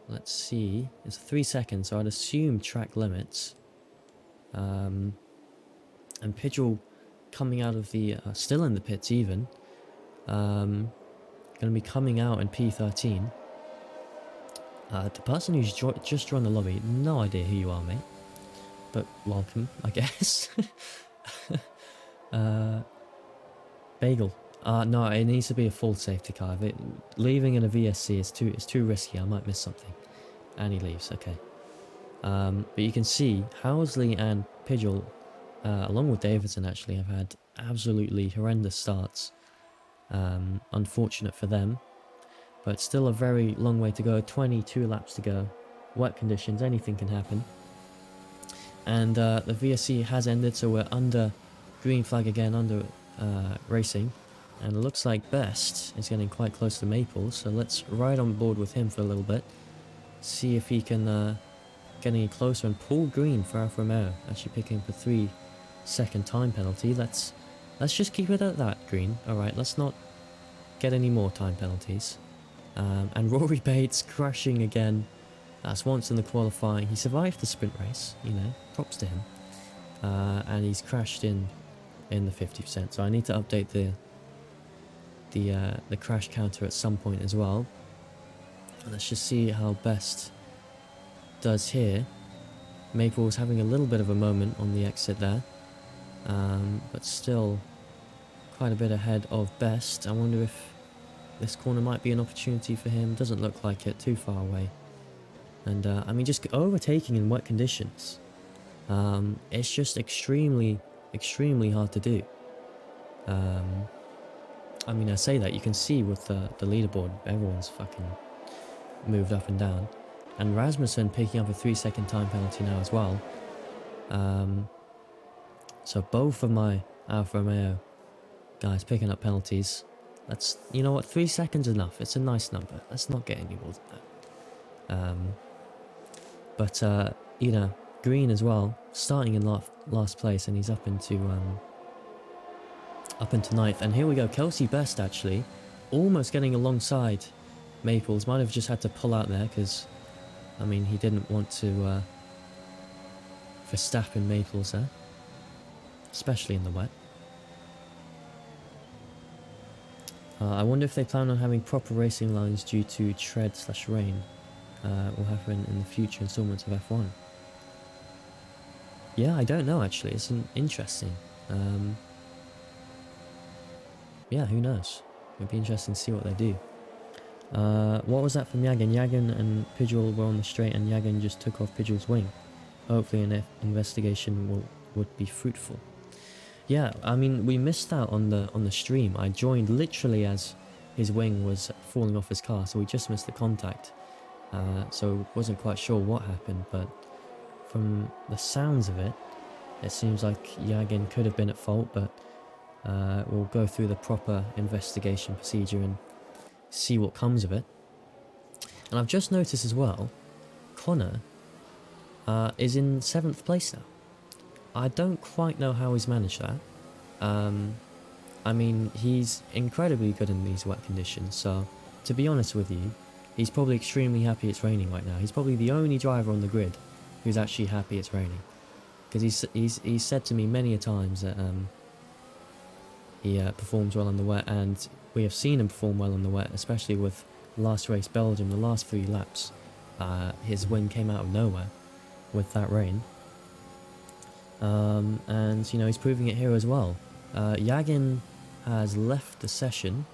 Let's see, it's 3 seconds, so I'd assume track limits. And Pidgeot coming out of the, still in the pits even, going to be coming out in P13. The person who's just joined the lobby, no idea who you are, mate, but welcome, I guess. Bagel. No, it needs to be a full safety car. Leaving in a VSC is too risky. I might miss something. And he leaves. Okay. But you can see Housley and Pidgeot, along with Davidson, actually have had absolutely horrendous starts. Unfortunate for them, but still a very long way to go. 22 laps to go. Wet conditions, anything can happen. And the VSC has ended, so we're under green flag again, under racing. And it looks like Best is getting quite close to Maple, so let's ride on board with him for a little bit. See if he can get any closer. And Paul Green for Alfa Romeo actually picking up a 3-second time penalty. Let's just keep it at that, Green. Alright, let's not get any more time penalties. And Rory Bates crashing again. That's once in the qualifying. He survived the sprint race, you know, props to him. And he's crashed in the 50%. So I need to update the crash counter at some point as well. And let's just see how Best does here. Maple's having a little bit of a moment on the exit there, but still quite a bit ahead of Best. I wonder if this corner might be an opportunity for him. Doesn't look like it, too far away. And I mean, just overtaking in wet conditions, it's just extremely hard to do. I mean, I say that, you can see with the leaderboard, everyone's fucking moved up and down. And Rasmussen picking up a 3-second time penalty now as well. So both of my Alfa Romeo guys picking up penalties. Let's, you know what, 3 seconds enough. It's a nice number. Let's not get any more than that. You know, Green as well, starting in last place, and he's up into ninth. And here we go, Kelsey Best actually, almost getting alongside Maples. Might have just had to pull out there because, I mean, he didn't want to Verstappen Maples there, especially in the wet. I wonder if they plan on having proper racing lines due to tread/rain. Will happen in the future installments of F1. Yeah, I don't know actually. It's interesting. Yeah, who knows? It'd be interesting to see what they do. What was that from Yagan? Yagan and Pidgeot were on the straight, and Yagan just took off Pidgeot's wing. Hopefully, an investigation would be fruitful. Yeah, I mean, we missed out on the stream. I joined literally as his wing was falling off his car, so we just missed the contact. So wasn't quite sure what happened, but from the sounds of it, it seems like Yagin could have been at fault, but we'll go through the proper investigation procedure and see what comes of it. And I've just noticed as well, Connor is in 7th place now. I don't quite know how he's managed that. I mean, he's incredibly good in these wet conditions, so to be honest with you, he's probably extremely happy it's raining right now. He's probably the only driver on the grid who's actually happy it's raining. Because he's said to me many a times that he performs well on the wet, and we have seen him perform well on the wet, especially with last race Belgium, the last 3 laps. His win came out of nowhere with that rain. And, you know, he's proving it here as well. Yagin has left the session.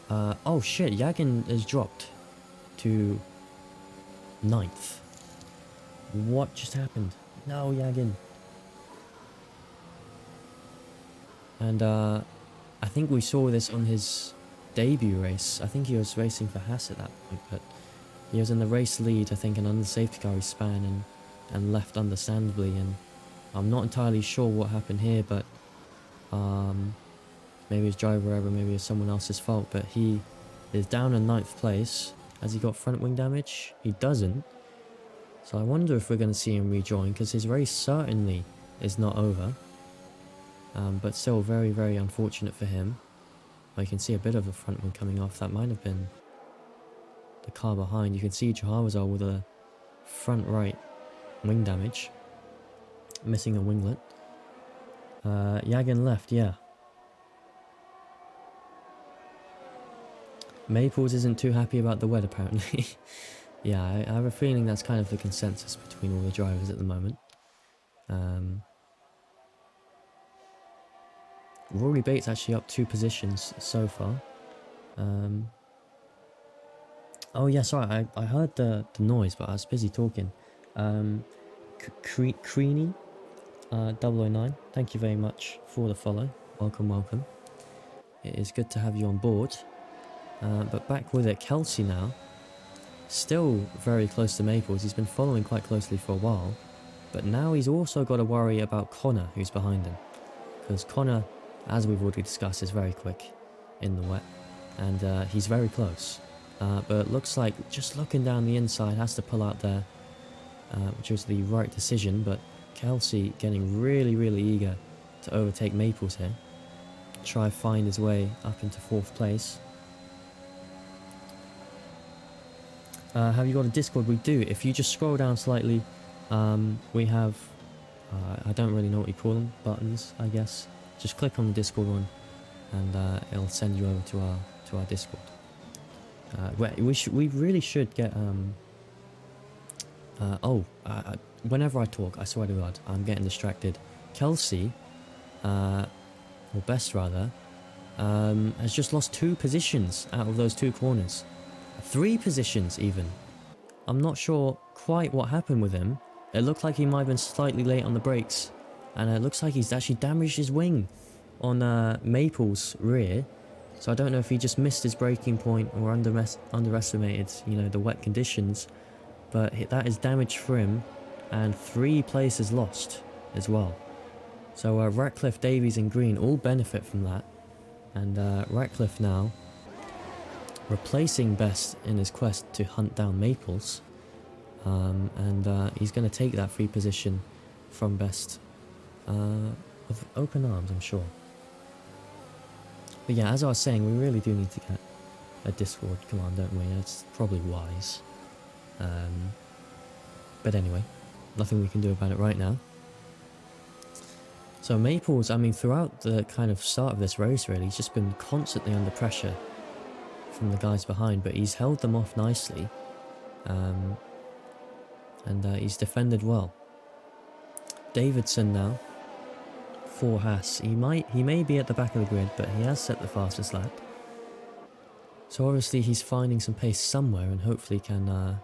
Oh shit, Yagin has dropped to 9th. What just happened? No, Yagin. And I think we saw this on his debut race. I think he was racing for Haas at that point, but he was in the race lead, I think, and under the safety car he span and left understandably, and I'm not entirely sure what happened here, but maybe it's driver error, maybe it's someone else's fault, but he is down in 9th place. Has he got front wing damage? He doesn't. So I wonder if we're going to see him rejoin, because his race certainly is not over. But still very, very unfortunate for him. Well, you can see a bit of a front wing coming off. That might have been the car behind. You can see Jahawazar with a front right wing damage. Missing a winglet. Yagin left, yeah. Maples isn't too happy about the wet, apparently. Yeah, I have a feeling that's kind of the consensus between all the drivers at the moment. Rory Bates actually up 2 positions so far. Oh yeah, sorry, I heard the noise, but I was busy talking. Creany 009, thank you very much for the follow. Welcome, welcome. It is good to have you on board. But back with it, Kelsey now. Still very close to Maples. He's been following quite closely for a while. But now he's also got to worry about Connor, who's behind him. Because Connor, as we've already discussed, is very quick in the wet. And he's very close. But it looks like, just looking down the inside, has to pull out there. Which was the right decision. But Kelsey getting really, really eager to overtake Maples here. Try find his way up into 4th place. Have you got a Discord? We do. If you just scroll down slightly, we have, I don't really know what you call them, buttons, I guess. Just click on the Discord one, and it'll send you over to our Discord. We really should get whenever I talk, I swear to God, I'm getting distracted. Kelsey or Best rather, has just lost 2 positions out of those 2 corners. 3 positions even. I'm not sure quite what happened with him. It looked like he might have been slightly late on the brakes, and it looks like he's actually damaged his wing on Maple's rear. So I don't know if he just missed his braking point or underestimated, you know, the wet conditions, but that is damage for him, and 3 places lost as well. So Ratcliffe, Davies and Green all benefit from that, and Ratcliffe now replacing Best in his quest to hunt down Maples, and he's going to take that free position from Best with open arms, I'm sure. But yeah, as I was saying, we really do need to get a Discord command, don't we? It's probably wise. But anyway, nothing we can do about it right now. So Maples, I mean, throughout the kind of start of this race, really, he's just been constantly under pressure from the guys behind, but he's held them off nicely. And he's defended well. Davidson now, for Haas. He may be at the back of the grid, but he has set the fastest lap. So obviously he's finding some pace somewhere and hopefully can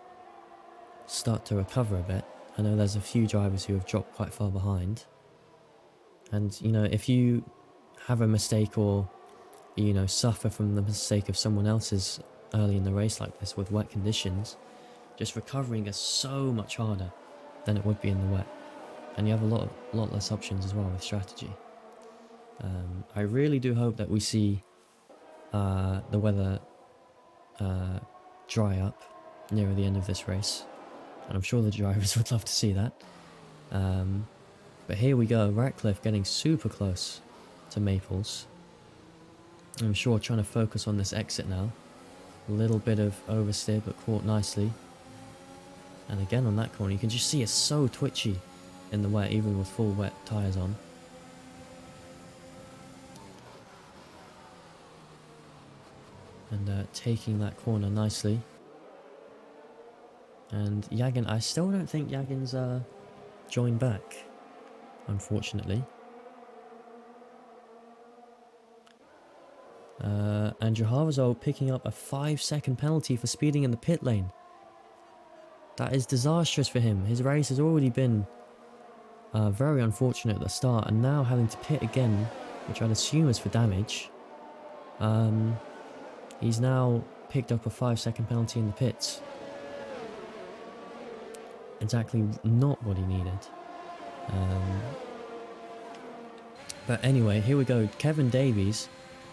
start to recover a bit. I know there's a few drivers who have dropped quite far behind. And, you know, if you have a mistake or, you know, suffer from the mistake of someone else's early in the race like this with wet conditions, just recovering is so much harder than it would be in the wet. And you have a lot less options as well with strategy. I really do hope that we see the weather dry up near the end of this race. And I'm sure the drivers would love to see that. But here we go, Ratcliffe getting super close to Maples. I'm sure trying to focus on this exit now. A little bit of oversteer, but caught nicely. And again on that corner, you can just see it's so twitchy in the wet, even with full wet tyres on. And taking that corner nicely. And Yagan, I still don't think Yagan's joined back, unfortunately. And Jaharazol picking up a 5-second penalty for speeding in the pit lane. That is disastrous for him. His race has already been very unfortunate at the start, and now having to pit again, which I'd assume is for damage. He's now picked up a 5-second penalty in the pits. Exactly not what he needed. But anyway, here we go. Kevin Davies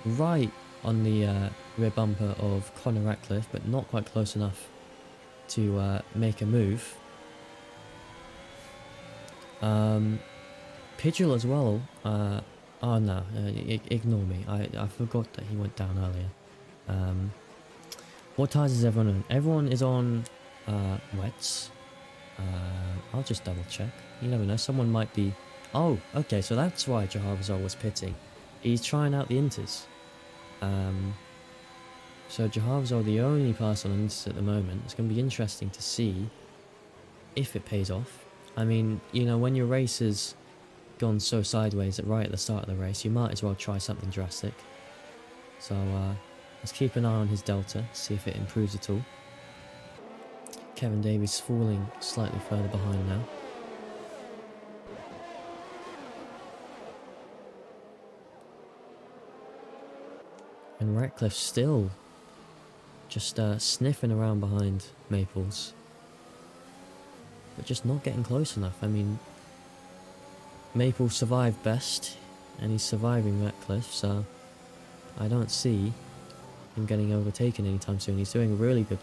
right on the rear bumper of Conor Ratcliffe, but not quite close enough to make a move. Pidgeot as well. Oh no, ignore me. I forgot that he went down earlier. What tyres is everyone on? Everyone is on wets. I'll just double check. You never know, someone might be... Oh, okay, so that's why Jaharazol was pitting. He's trying out the inters. So Jaharazol, the only person on inters at the moment. It's going to be interesting to see if it pays off. I mean, you know, when your race has gone so sideways right at the start of the race, you might as well try something drastic. So let's keep an eye on his delta, see if it improves at all. Kevin Davies falling slightly further behind now. And Ratcliffe still just sniffing around behind Maples. But just not getting close enough. I mean, Maples survived Best, and he's surviving Ratcliffe, so I don't see him getting overtaken anytime soon. He's doing a really good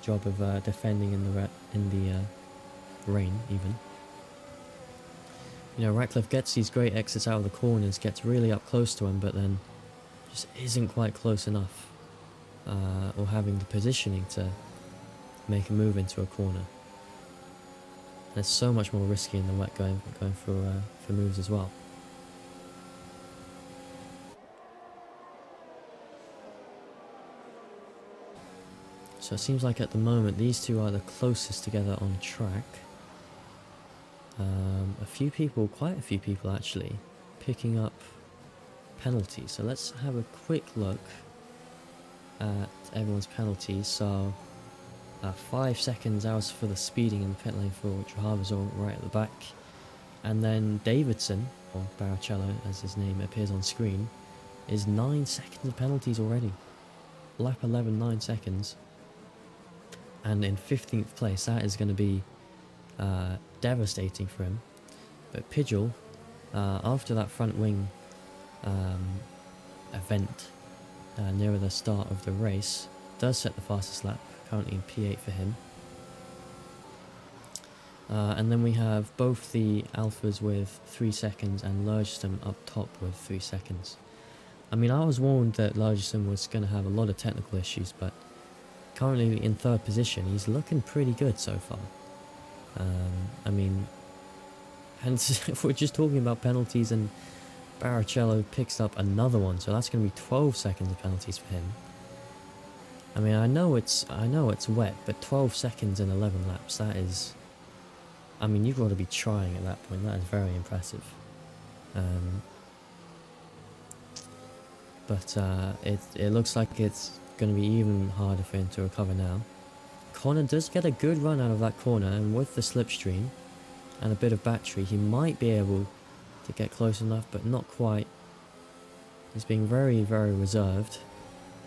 job of defending in the rain, even. You know, Ratcliffe gets these great exits out of the corners, gets really up close to him, but then just isn't quite close enough, or having the positioning to make a move into a corner. And it's so much more risky in the wet going for moves as well. So it seems like at the moment these two are the closest together on track. Quite a few people actually, picking up penalties. So let's have a quick look at everyone's penalties. So 5 seconds out for the speeding in the pit lane for Trahavezor right at the back. And then Davidson, or Barrichello as his name appears on screen, is 9 seconds of penalties already. Lap 11, 9 seconds. And in 15th place, that is going to be devastating for him. But Pidgeot, after that front wing event nearer the start of the race, does set the fastest lap, currently in P8 for him. And then we have both the Alphas with 3 seconds and Lurgiston up top with 3 seconds. I mean, I was warned that Lurgiston was going to have a lot of technical issues, but currently in 3rd position, he's looking pretty good so far. I mean, and if we're just talking about penalties, and Barrichello picks up another one, so that's going to be 12 seconds of penalties for him. I mean, I know it's wet, but 12 seconds in 11 laps, that is... I mean, you've got to be trying at that point. That is very impressive. But it looks like it's going to be even harder for him to recover now. Connor does get a good run out of that corner, and with the slipstream and a bit of battery, he might be able to get close enough, but not quite. He's being very, very reserved,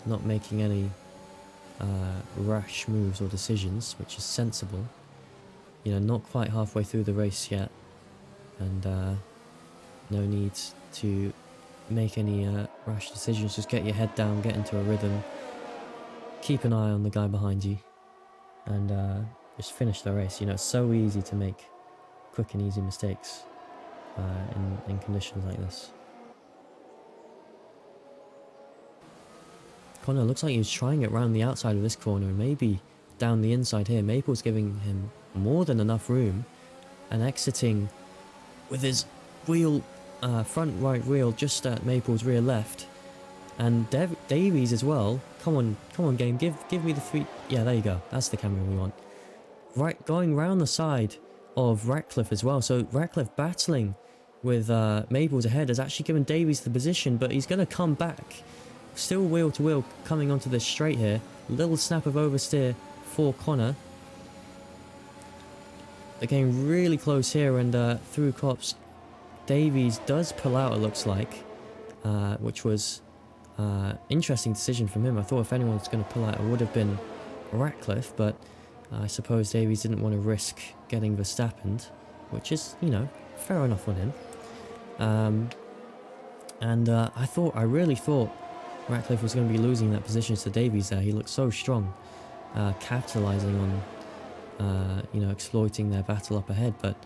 not making any rash moves or decisions, which is sensible. You know, not quite halfway through the race yet, and no need to make any rash decisions. Just get your head down, get into a rhythm, keep an eye on the guy behind you, and just finish the race. You know, it's so easy to make quick and easy mistakes in conditions like this. Connor looks like he was trying it around the outside of this corner and maybe down the inside here. Maple's giving him more than enough room and exiting with his wheel, front right wheel just at Maple's rear left. And Davies as well. Come on game, give me the 3. Yeah, there you go. That's the camera we want. Right, going round the side of Ratcliffe as well. So Ratcliffe battling with Maples ahead has actually given Davies the position, but he's going to come back. Still wheel to wheel coming onto this straight here. Little snap of oversteer for Connor. They're getting really close here, and through Copse, Davies does pull out, it looks like, which was interesting decision from him. I thought if anyone was going to pull out, it would have been Ratcliffe, but I suppose Davies didn't want to risk getting Verstappen, which is, you know, fair enough on him. I really thought Ratcliffe was going to be losing that position to Davies there. He looked so strong, capitalising on, you know, exploiting their battle up ahead. But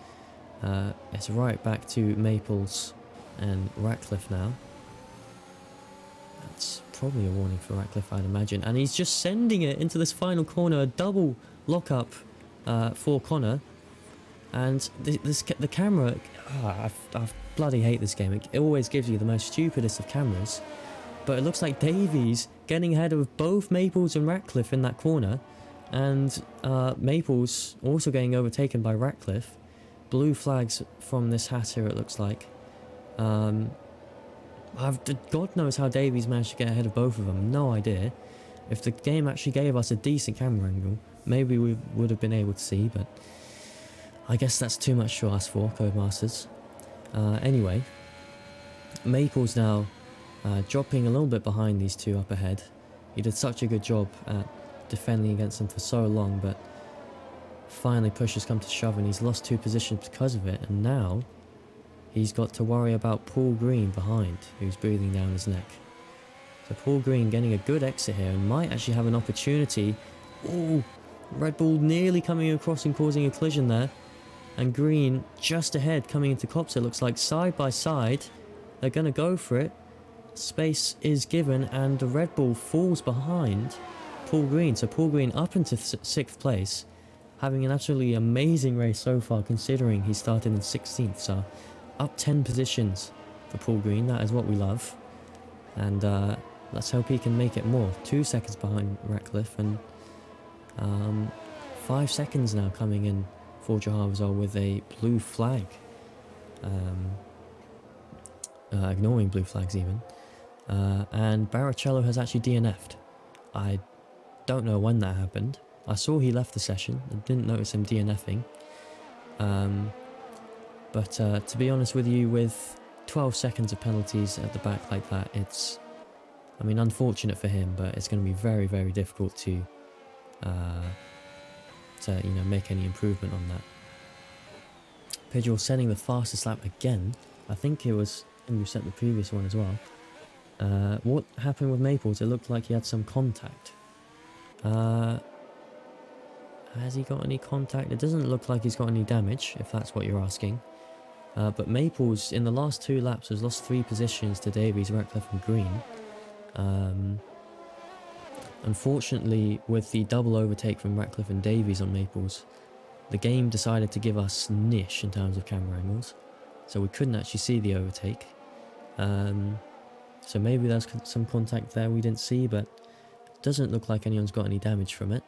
it's right back to Maples and Ratcliffe now. That's probably a warning for Ratcliffe, I'd imagine. And he's just sending it into this final corner, a double lock-up for Connor. And the camera, I bloody hate this game. It always gives you the most stupidest of cameras. But it looks like Davies getting ahead of both Maples and Ratcliffe in that corner. And Maples also getting overtaken by Ratcliffe. Blue flags from this hatter, it looks like. God knows how Davies managed to get ahead of both of them. No idea. If the game actually gave us a decent camera angle, maybe we would have been able to see, but I guess that's too much to ask for, Codemasters. Anyway, Maples now dropping a little bit behind these two up ahead. He did such a good job at defending against them for so long, but finally push has come to shove and he's lost 2 positions because of it, and now he's got to worry about Paul Green behind, who's breathing down his neck. So Paul Green getting a good exit here and might actually have an opportunity. Oh, Red Bull nearly coming across and causing a collision there. And Green just ahead coming into Copse, it looks like, side by side. They're going to go for it. Space is given and the Red Bull falls behind Paul Green. So Paul Green up into 6th place, having an absolutely amazing race so far considering he started in 16th. So up 10 positions for Paul Green, that is what we love. And let's hope he can make it more. 2 seconds behind Ratcliffe and 5 seconds now coming in for Trahavezor with a blue flag ignoring blue flags even. And Barrichello has actually DNF'd. I don't know when that happened. I saw he left the session. I didn't notice him DNFing. But to be honest with you, with 12 seconds of penalties at the back like that, it's, I mean, unfortunate for him, but it's going to be very, very difficult to you know, make any improvement on that. Pidgeot setting the fastest lap again. I think it was him who set the previous one as well. What happened with Maples? It looked like he had some contact. Has he got any contact? It doesn't look like he's got any damage, if that's what you're asking. But Maples, in the last 2 laps, has lost 3 positions to Davies, Ratcliffe and Green. Unfortunately, with the double overtake from Ratcliffe and Davies on Maples, the game decided to give us niche in terms of camera angles, so we couldn't actually see the overtake. So maybe there's some contact there we didn't see, but it doesn't look like anyone's got any damage from it,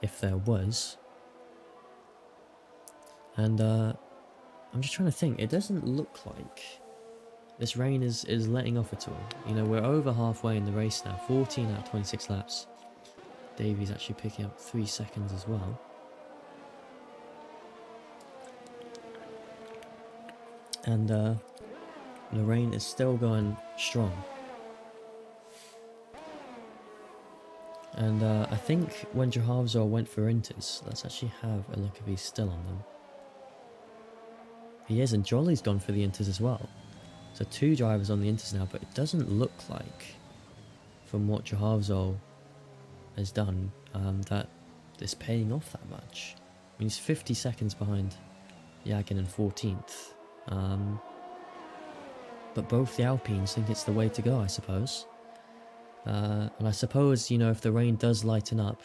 if there was. And I'm just trying to think, it doesn't look like this rain is letting off at all. You know, we're over halfway in the race now, 14 out of 26 laps. Davies actually picking up 3 seconds as well. And the rain is still going strong. And I think when Jahavzor went for inters, let's actually have a look if he's still on them. He is, and Jolly's gone for the inters as well. So 2 drivers on the inters now, but it doesn't look like, from what Jahavzor has done, that it's paying off that much. I mean, he's 50 seconds behind Yagin in 14th. But both the Alpines think it's the way to go, I suppose. And I suppose, you know, if the rain does lighten up,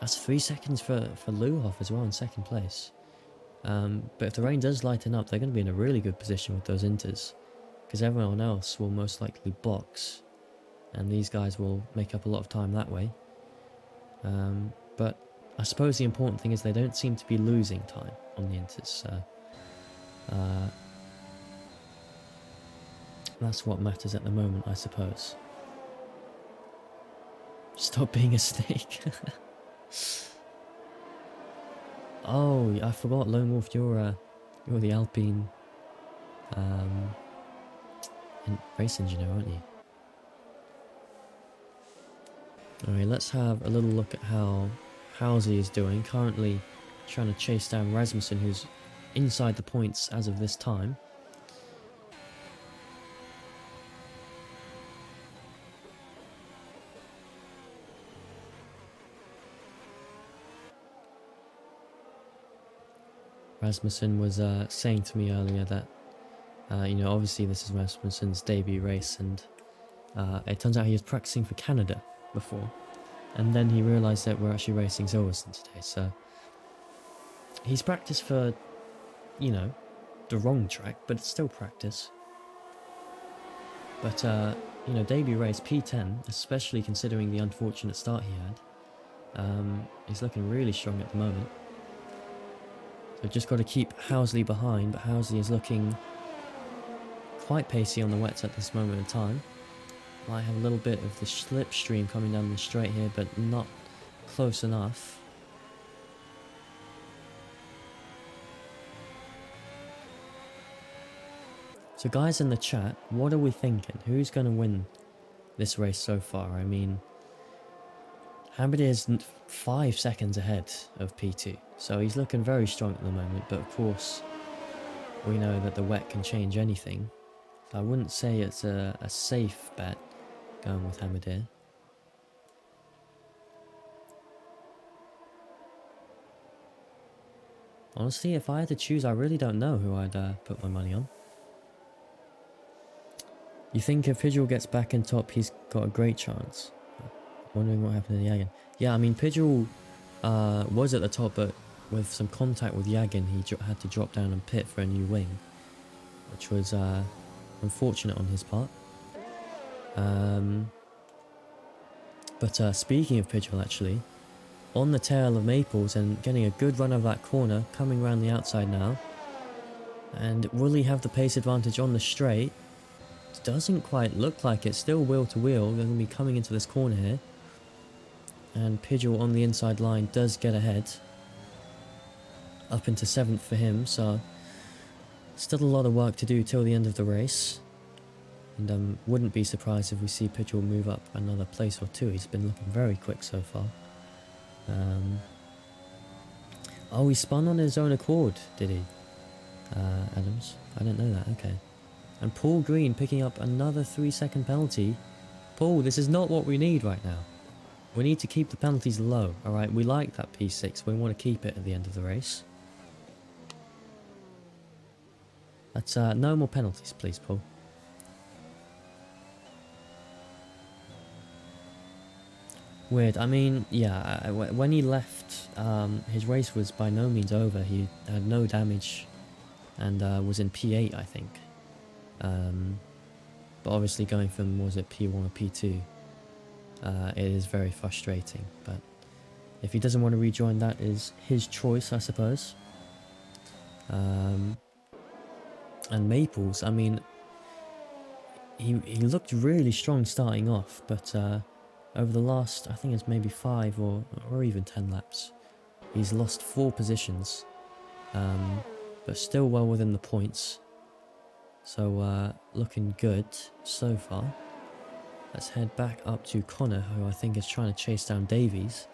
that's 3 seconds for Luhoff as well in 2nd place. But if the rain does lighten up, they're going to be in a really good position with those inters, because everyone else will most likely box, and these guys will make up a lot of time that way. But I suppose the important thing is they don't seem to be losing time on the inters, so that's what matters at the moment, I suppose. Stop being a snake. Oh, I forgot, Lone Wolf, you're the Alpine race engineer, aren't you? Alright, let's have a little look at how Halsey is doing. Currently trying to chase down Rasmussen, who's inside the points as of this time. Rasmussen was saying to me earlier that, you know, obviously this is Rasmussen's debut race, and it turns out he was practicing for Canada before, and then he realised that we're actually racing Silverstone today, so he's practiced for, you know, the wrong track, but it's still practice. But, you know, debut race, P10, especially considering the unfortunate start he had, he's looking really strong at the moment. So just got to keep Housley behind, but Housley is looking quite pacey on the wets at this moment in time. Might have a little bit of the slipstream coming down the straight here, but not close enough. So guys in the chat, what are we thinking? Who's going to win this race so far? I mean, Hamid is 5 seconds ahead of P2, so he's looking very strong at the moment, but of course we know that the wet can change anything. So I wouldn't say it's a safe bet going with Hamid here. Honestly, if I had to choose, I really don't know who I'd put my money on. You think if Pidgeot gets back in top, he's got a great chance? Wondering what happened to Yagin. Yeah, I mean, Pidgeot was at the top, but with some contact with Yagin, he had to drop down and pit for a new wing, which was unfortunate on his part. But speaking of Pidgeot, actually, on the tail of Maples and getting a good run of that corner, coming around the outside now. And will he have the pace advantage on the straight? Doesn't quite look like it. Still wheel to wheel. They're going to be coming into this corner here. And Pidgeot on the inside line does get ahead. Up into 7th for him, so still a lot of work to do till the end of the race. And wouldn't be surprised if we see Pidgeot move up another place or two. He's been looking very quick so far. Oh, he spun on his own accord, did he? Adams. I didn't know that, okay. And Paul Green picking up another 3-second penalty. Paul, this is not what we need right now. We need to keep the penalties low, alright? We like that P6, we want to keep it at the end of the race. Let's, no more penalties, please, Paul. Weird, I mean, yeah, when he left, his race was by no means over. He had no damage and was in P8, I think. But obviously going from, was it P1 or P2, it is very frustrating. But if he doesn't want to rejoin, that is his choice, I suppose. And Maples, I mean, he looked really strong starting off, but over the last, I think it's maybe 5 or even 10 laps, he's lost 4 positions, but still well within the points. So looking good so far. Let's head back up to Connor, who I think is trying to chase down Davies.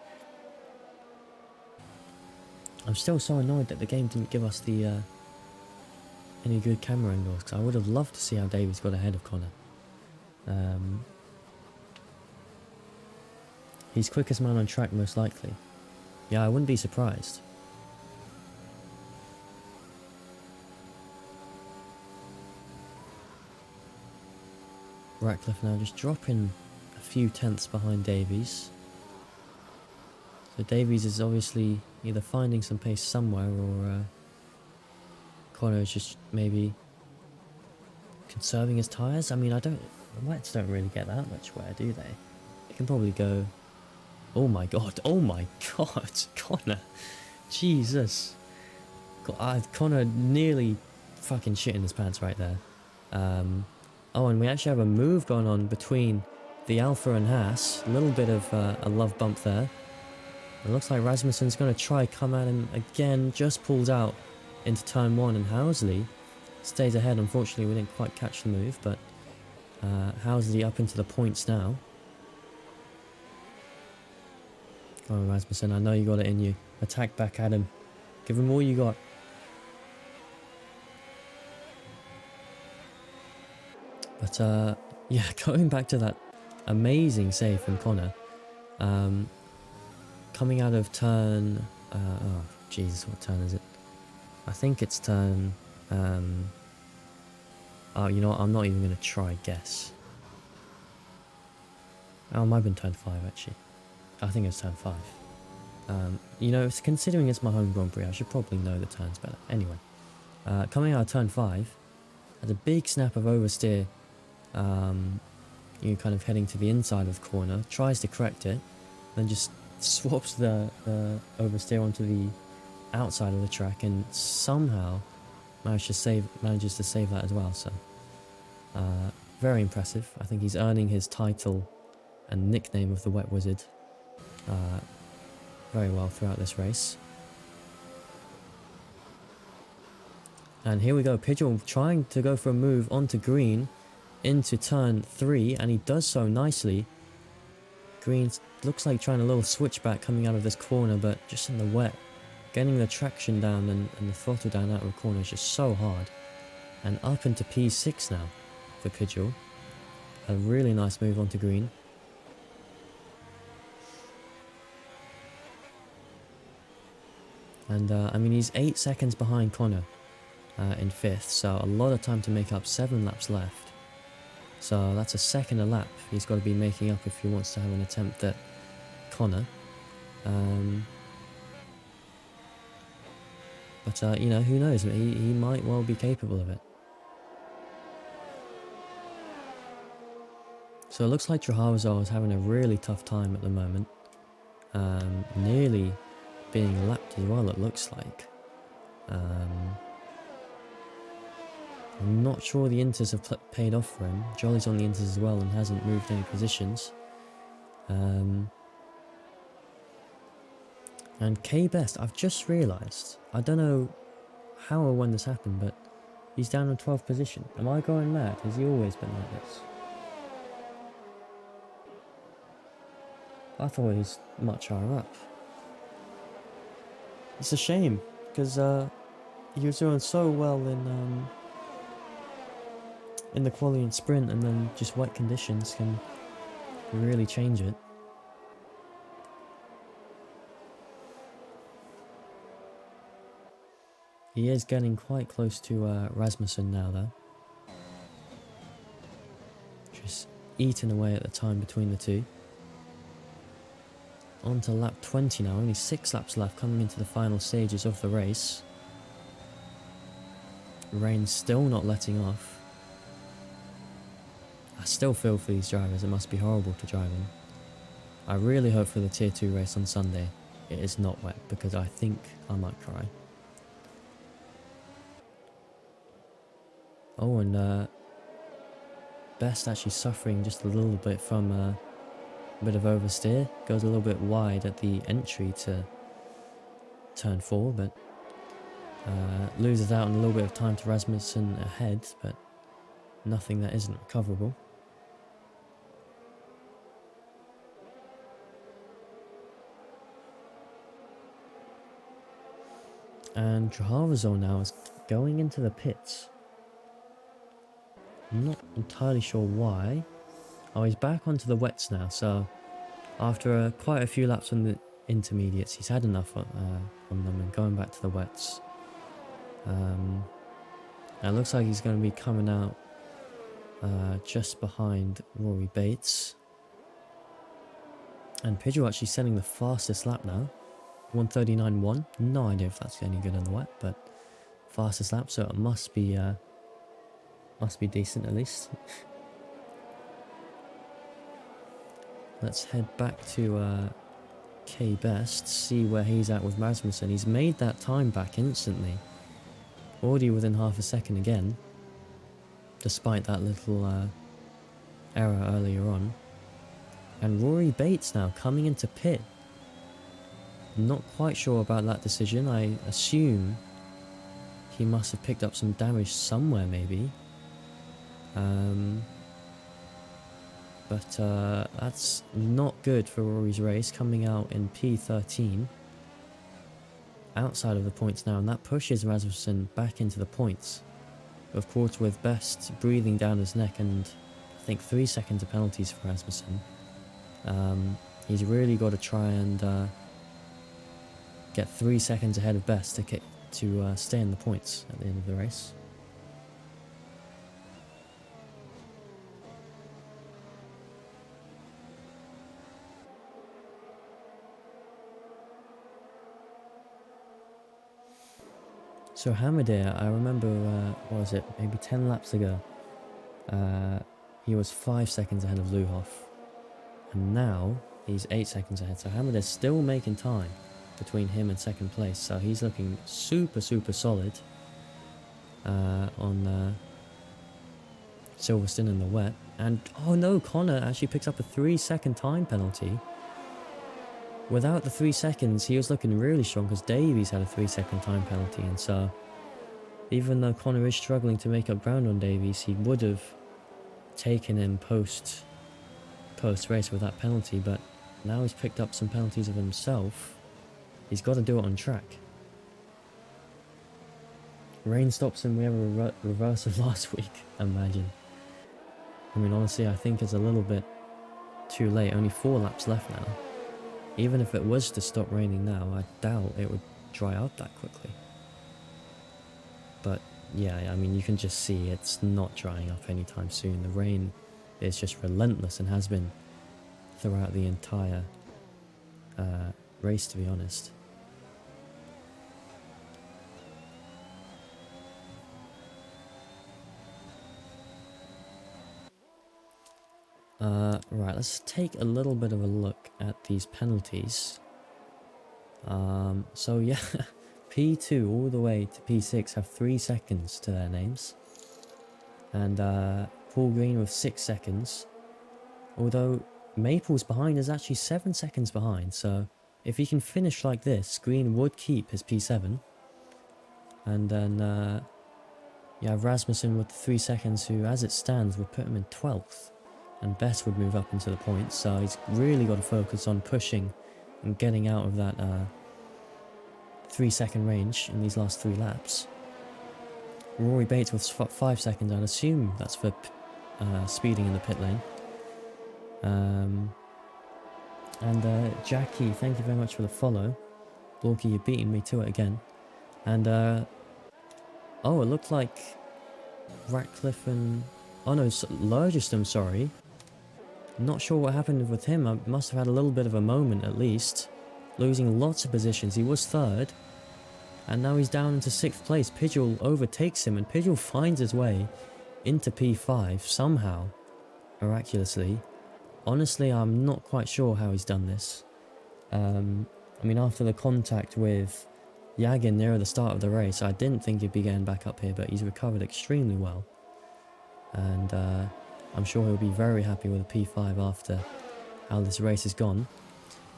I'm still so annoyed that the game didn't give us the any good camera angles, because I would have loved to see how Davies got ahead of Connor. He's quickest man on track, most likely. Yeah, I wouldn't be surprised. Ratcliffe now just dropping a few tenths behind Davies. So Davies is obviously either finding some pace somewhere, or Connor is just maybe conserving his tyres. I mean, the wets don't really get that much wear, do they? It can probably go... Oh my god, Connor. Jesus. Connor nearly fucking shit in his pants right there. Oh, and we actually have a move going on between the Alpha and Haas. A little bit of a love bump there. It looks like Rasmussen's going to try come at him again, just pulls out into turn 1, and Housley stays ahead. Unfortunately, we didn't quite catch the move, but Housley up into the points now. Come on, Rasmussen, I know you got it in you. Attack back at him. Give him all you got. But, yeah, going back to that amazing save from Connor. Coming out of turn... oh, Jesus, what turn is it? I think it's turn... oh, you know what? I'm not even going to try guess. Oh, it might have been turn 5, actually. I think it's turn 5. You know, considering it's my home Grand Prix, I should probably know the turns better. Anyway, coming out of turn 5, has a big snap of oversteer. You kind of heading to the inside of the corner, tries to correct it, then just swaps the oversteer onto the outside of the track, and somehow manages to save that as well. So very impressive. I think he's earning his title and nickname of the Wet Wizard very well throughout this race. And here we go, Pidgeot trying to go for a move onto Green into turn 3, and he does so nicely. Green looks like trying a little switchback coming out of this corner, but just in the wet, getting the traction down and the throttle down out of the corner is just so hard. And up into P6 now for Pidgeot. A really nice move onto Green. And I mean, he's 8 seconds behind Connor in 5th, so a lot of time to make up. 7 laps left. So that's a second a lap he's got to be making up if he wants to have an attempt at Connor. But you know, who knows? He might well be capable of it. So it looks like Traharazar is having a really tough time at the moment. Nearly being lapped as well, it looks like. I'm not sure the inters have paid off for him. Jolly's on the inters as well and hasn't moved any positions. And K-Best, I've just realised, I don't know how or when this happened, but he's down in 12th position. Am I going mad? Has he always been like this? I thought he was much higher up. It's a shame, because he was doing so well in the quali and sprint, and then just wet conditions can really change it. He is getting quite close to Rasmussen now, though. Just eating away at the time between the two. On to lap 20 now, only 6 laps left coming into the final stages of the race. Rain's still not letting off. I still feel for these drivers, it must be horrible to drive in. I really hope for the tier 2 race on Sunday it is not wet, because I think I might cry. Oh, and Best actually suffering just a little bit from a bit of oversteer. Goes a little bit wide at the entry to turn 4, but loses out on a little bit of time to Rasmussen ahead, but nothing that isn't recoverable. And Travazol now is going into the pits. I'm not entirely sure why. Oh, he's back onto the wets now, so after quite a few laps on the intermediates, he's had enough on them and going back to the wets. It looks like he's going to be coming out just behind Rory Bates. And Pidgeot actually setting the fastest lap now. 1:39.1. No idea if that's any good on the wet, but fastest lap, so it must be decent at least. Let's head back to K-Best, see where he's at with Rasmussen. He's made that time back instantly. Already within half a second again, despite that little error earlier on. And Rory Bates now coming into pit. Not quite sure about that decision. I assume he must have picked up some damage somewhere maybe. But that's not good for Rory's race, coming out in P13. Outside of the points now, and that pushes Rasmussen back into the points. Of course, with Best breathing down his neck and I think 3 seconds of penalties for Rasmussen. He's really got to try and get 3 seconds ahead of Best to stay in the points at the end of the race. So Hamadir, I remember, what was it, maybe 10 laps ago, he was 5 seconds ahead of Luhoff, and now he's 8 seconds ahead, so Hamadir's still making time between him and second place, so he's looking super solid on Silverstone in the wet. And oh no, Connor actually picks up a 3-second time penalty. Without the 3 seconds, he was looking really strong because Davies had a 3-second time penalty, and so even though Connor is struggling to make up ground on Davies, he would have taken him post race with that penalty, but now he's picked up some penalties of himself. He's got to do it on track. Rain stops him. We have a reverse of last week, imagine. I mean, honestly, I think it's a little bit too late. Only 4 laps left now. Even if it was to stop raining now, I doubt it would dry out that quickly. But yeah, I mean, you can just see it's not drying up anytime soon. The rain is just relentless and has been throughout the entire race, to be honest. Right, let's take a little bit of a look at these penalties. So yeah, P2 all the way to P6 have 3 seconds to their names. and Paul Green with 6 seconds. Although Maple's behind is actually 7 seconds behind, so if he can finish like this, Green would keep his P7. And then you have Rasmussen with 3 seconds, who as it stands would put him in 12th. And Best would move up into the points, so he's really got to focus on pushing and getting out of that 3-second range in these last 3 laps. Rory Bates with 5 seconds, I'd assume that's for speeding in the pit lane. And Jackie, thank you very much for the follow. Borky, you're beating me to it again. And oh, it looked like Ratcliffe and... oh no, Lurgiston, sorry. Not sure what happened with him. I must have had a little bit of a moment at least. Losing lots of positions. He was 3rd. And now he's down into 6th place. Pidgeot overtakes him, and Pidgeot finds his way into P5 somehow. Miraculously. Honestly, I'm not quite sure how he's done this. I mean, after the contact with Yagin near the start of the race, I didn't think he'd be getting back up here, but he's recovered extremely well. And I'm sure he'll be very happy with a P5 after how this race has gone.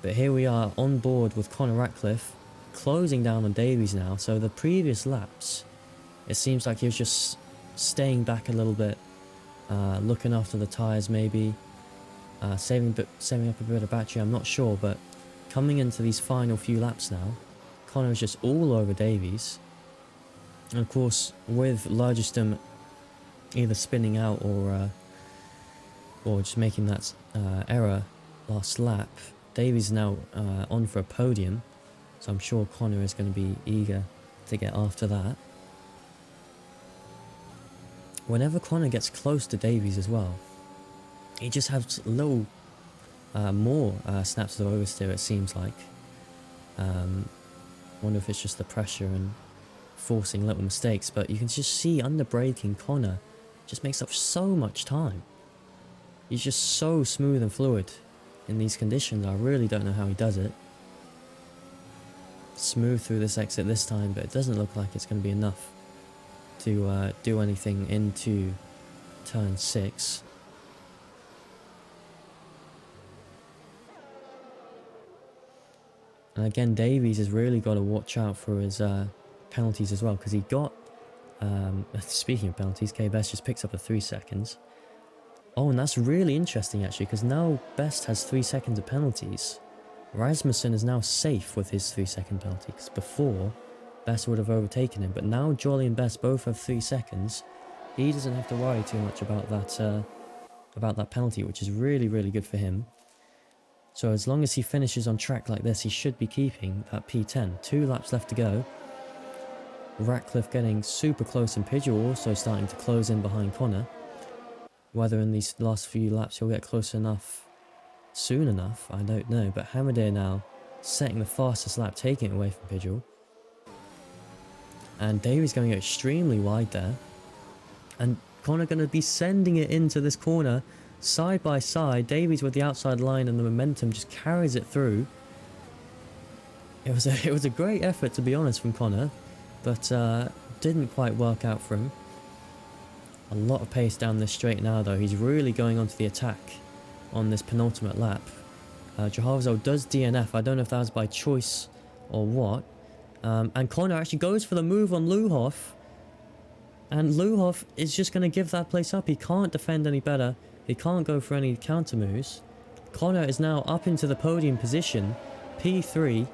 But here we are on board with Connor Ratcliffe, closing down on Davies now. So the previous laps, it seems like he was just staying back a little bit, looking after the tyres maybe, saving up a bit of battery, I'm not sure. But coming into these final few laps now, Connor is just all over Davies. And of course, with Lurgiston either spinning out or just making that error last lap, Davies is now on for a podium, so I'm sure Connor is going to be eager to get after that. Whenever Connor gets close to Davies as well, he just has a little more snaps of oversteer, it seems like. Wonder if it's just the pressure and forcing little mistakes, but you can just see under braking, Connor just makes up so much time. He's just so smooth and fluid in these conditions. I really don't know how he does it. Smooth through this exit this time, but it doesn't look like it's going to be enough to do anything into turn 6. And again, Davies has really got to watch out for his penalties as well, because he got, speaking of penalties, K-Best just picks up the 3 seconds. Oh, and that's really interesting actually, because now Best has 3 seconds of penalties. Rasmussen is now safe with his 3-second penalty, because before, Best would have overtaken him, but now Jolly and Best both have 3 seconds. He doesn't have to worry too much about that penalty, which is really, really good for him. So as long as he finishes on track like this, he should be keeping that P10. 2 laps left to go. Ratcliffe getting super close, and Pidgeot also starting to close in behind Connor. Whether in these last few laps he'll get close enough soon enough, I don't know. But Hamadair now setting the fastest lap, taking it away from Pidgeot. And Davies going extremely wide there. And Connor going to be sending it into this corner side by side. Davies with the outside line, and the momentum just carries it through. It was a great effort, to be honest, from Connor, but didn't quite work out for him. A lot of pace down this straight now though. He's really going onto the attack on this penultimate lap. Jaharzo does DNF. I don't know if that was by choice or what. And Connor actually goes for the move on Luhoff. And Luhoff is just going to give that place up. He can't defend any better. He can't go for any counter moves. Connor is now up into the podium position, P3.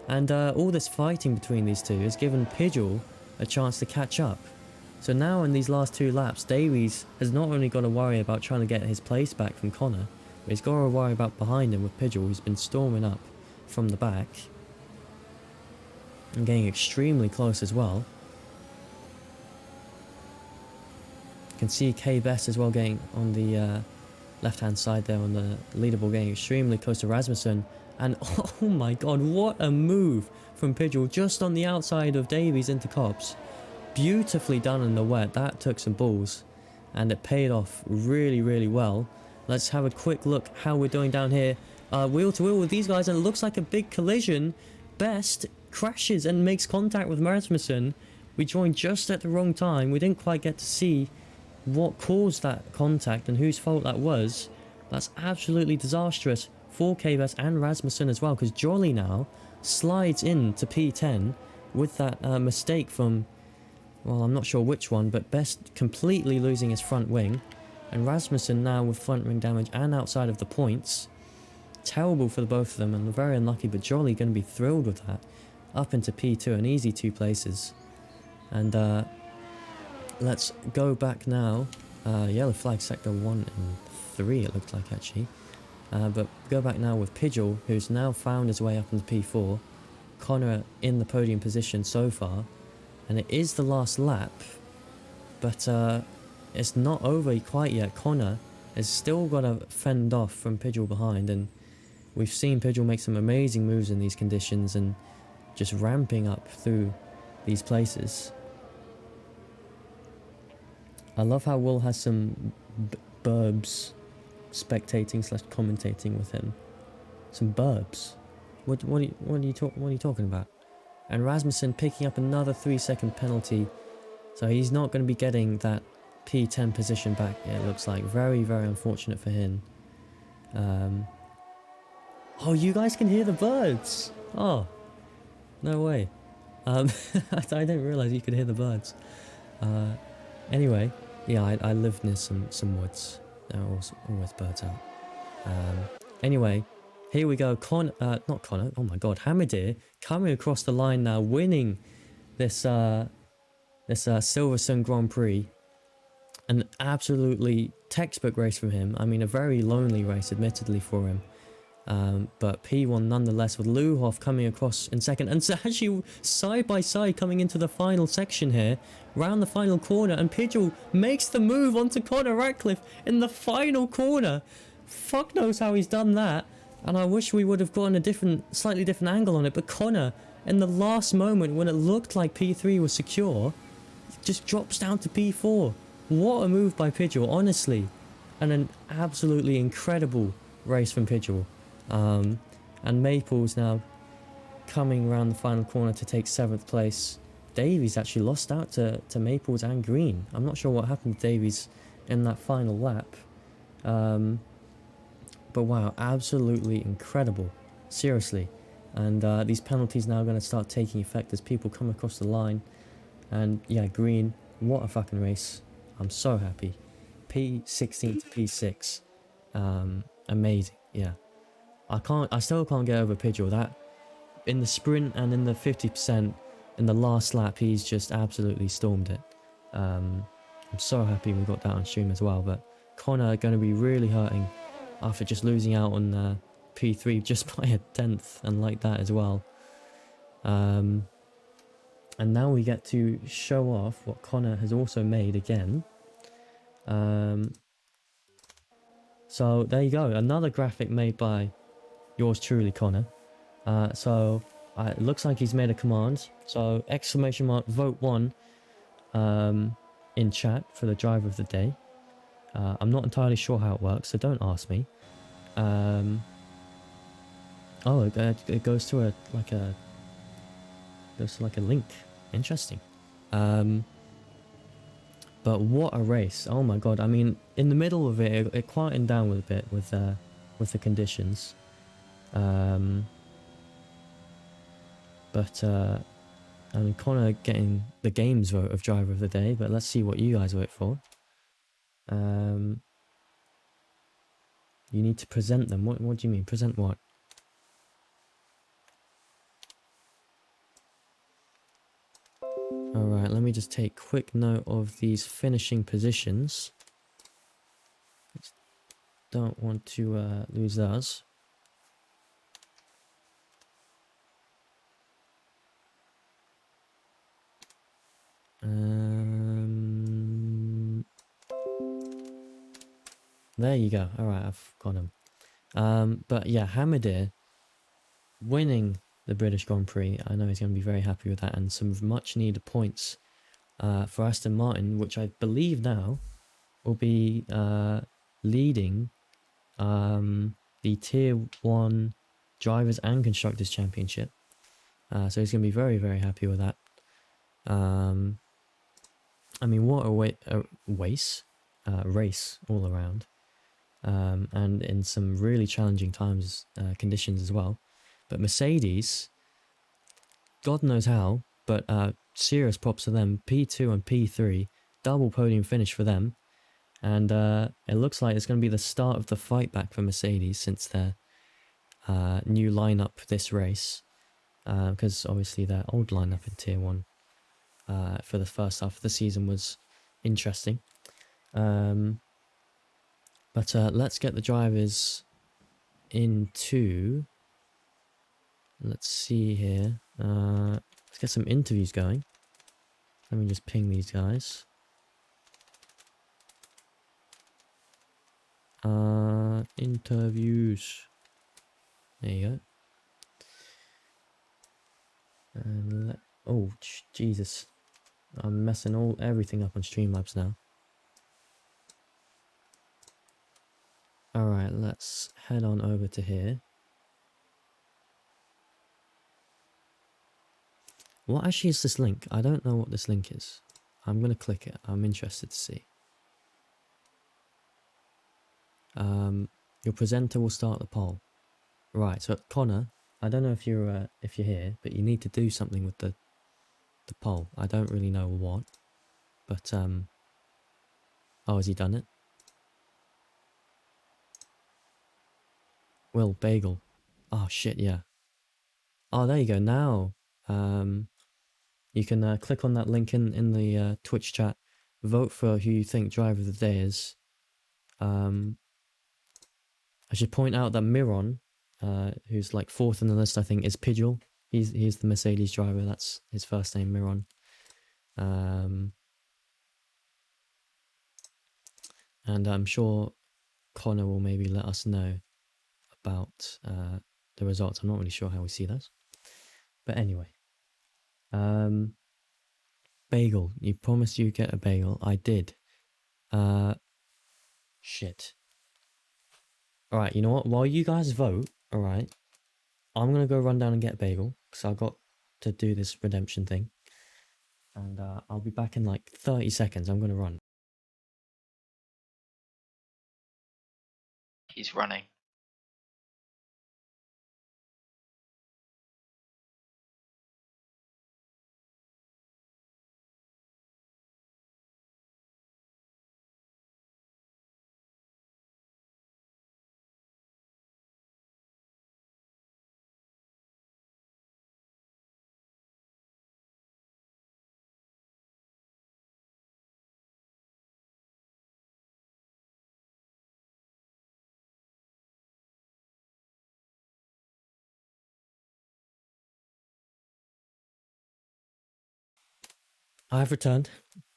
And all this fighting between these two has given Pidgeot a chance to catch up. So now in these last 2 laps, Davies has not only got to worry about trying to get his place back from Connor, but he's got to worry about behind him with Pidgeot, who's been storming up from the back. And getting extremely close as well. You can see K-Best as well getting on the left-hand side there on the leaderboard, getting extremely close to Rasmussen. And oh my god, what a move from Pidgeot just on the outside of Davies into Cobbs. Beautifully done in the wet. That took some balls and it paid off really, really well. Let's have a quick look how we're doing down here. Wheel to wheel with these guys, and it looks like a big collision. Best crashes and makes contact with Rasmussen. We joined just at the wrong time. We didn't quite get to see what caused that contact and whose fault that was, that's absolutely disastrous for Kvs and Rasmussen as well, because Jolly now slides into P10 with that mistake from, well, I'm not sure which one, but Best completely losing his front wing, and Rasmussen now with front wing damage and outside of the points. Terrible for the both of them, and very unlucky, but Jolly going to be thrilled with that. Up into P2, an easy 2 places. And let's go back now. Yellow flag sector 1 and 3 it looked like actually. But go back now with Pidgeot, who's now found his way up into P4. Connor in the podium position so far. And it is the last lap. But it's not over quite yet. Connor has still got to fend off from Pidgeot behind. And we've seen Pidgeot make some amazing moves in these conditions and just ramping up through these places. I love how Will has some burbs spectating / commentating with him. Some burbs. What are you talking about? And Rasmussen picking up another 3-second penalty, so he's not going to be getting that P10 position back. It looks like very, very unfortunate for him. Oh, you guys can hear the birds. Oh, no way. I didn't realize you could hear the birds. Anyway, yeah, I live near some woods. There are always birds out. Anyway, here we go. Not Connor. Oh my God, Hamadir coming across the line now, winning this Silverstone Grand Prix. An absolutely textbook race from him. I mean, a very lonely race, admittedly, for him. But P1 nonetheless, with Luhoff coming across in second, and so actually side by side coming into the final section here, round the final corner, and Pidgeot makes the move onto Connor Ratcliffe in the final corner. Fuck knows how he's done that, and I wish we would have gotten a slightly different angle on it, but Connor, in the last moment when it looked like P3 was secure, just drops down to P4. What a move by Pidgeot, honestly, and an absolutely incredible race from Pidgeot. And Maples now coming around the final corner to take 7th place. Davies actually lost out to Maples and Green. I'm not sure what happened to Davies in that final lap. But wow, absolutely incredible. Seriously. And these penalties now are going to start taking effect as people come across the line. And yeah, Green, what a fucking race. I'm so happy. P16 to P6. Amazing, yeah. I still can't get over Pidgeot. That in the sprint and in the 50% in the last lap, he's just absolutely stormed it. I'm so happy we got that on stream as well. But Connor going to be really hurting after just losing out on P3 just by a 10th and like that as well. And now we get to show off what Connor has also made again. So there you go, another graphic made by yours truly, Connor. So it looks like he's made a command. So exclamation mark vote 1 in chat for the driver of the day. I'm not entirely sure how it works, so don't ask me. Oh, it goes to a link. Interesting. But what a race! Oh my God! I mean, in the middle of it, it quietened down a bit with the conditions. But I mean, Connor getting the game's vote of driver of the day. But let's see what you guys vote for. You need to present them. What do you mean? Present what? Alright, let me just take quick note of these finishing positions. Don't want to lose those. There you go. Alright, I've got him. But yeah, Hamadir winning the British Grand Prix. I know he's going to be very happy with that, and some much needed points for Aston Martin, which I believe now will be leading the Tier 1 Drivers and Constructors Championship. So he's going to be very, very happy with that. I mean, what a race. race all around, and in some really challenging times conditions as well. But Mercedes, God knows how, but serious props to them. P2 and P3, double podium finish for them. And it looks like it's going to be the start of the fight back for Mercedes since their new lineup this race. Because obviously their old lineup in Tier 1 for the first half of the season was interesting. But let's get the drivers into... Let's see here. Let's get some interviews going. Let me just ping these guys. Interviews. There you go. And oh, Jesus. I'm messing everything up on Streamlabs now. Alright, let's head on over to here. What actually is this link? I don't know what this link is. I'm going to click it. I'm interested to see. Your presenter will start the poll. Right, so Connor, I don't know if you're here, but you need to do something with the poll. I don't really know what, but oh, has he done it? Will Bagel. Oh shit, yeah. Oh, there you go. Now, you can click on that link in the Twitch chat. Vote for who you think driver of the day is. I should point out that Miron, who's like 4th on the list, I think, is Pidgeal. He's the Mercedes driver. That's his first name, Miron. And I'm sure Connor will maybe let us know about the results. I'm not really sure how we see those. But anyway. Bagel. You promised you'd get a bagel. I did. Shit. Alright, you know what? While you guys vote, alright, I'm gonna go run down and get a bagel, because I've got to do this redemption thing. And I'll be back in like 30 seconds. I'm gonna run. He's running. I've returned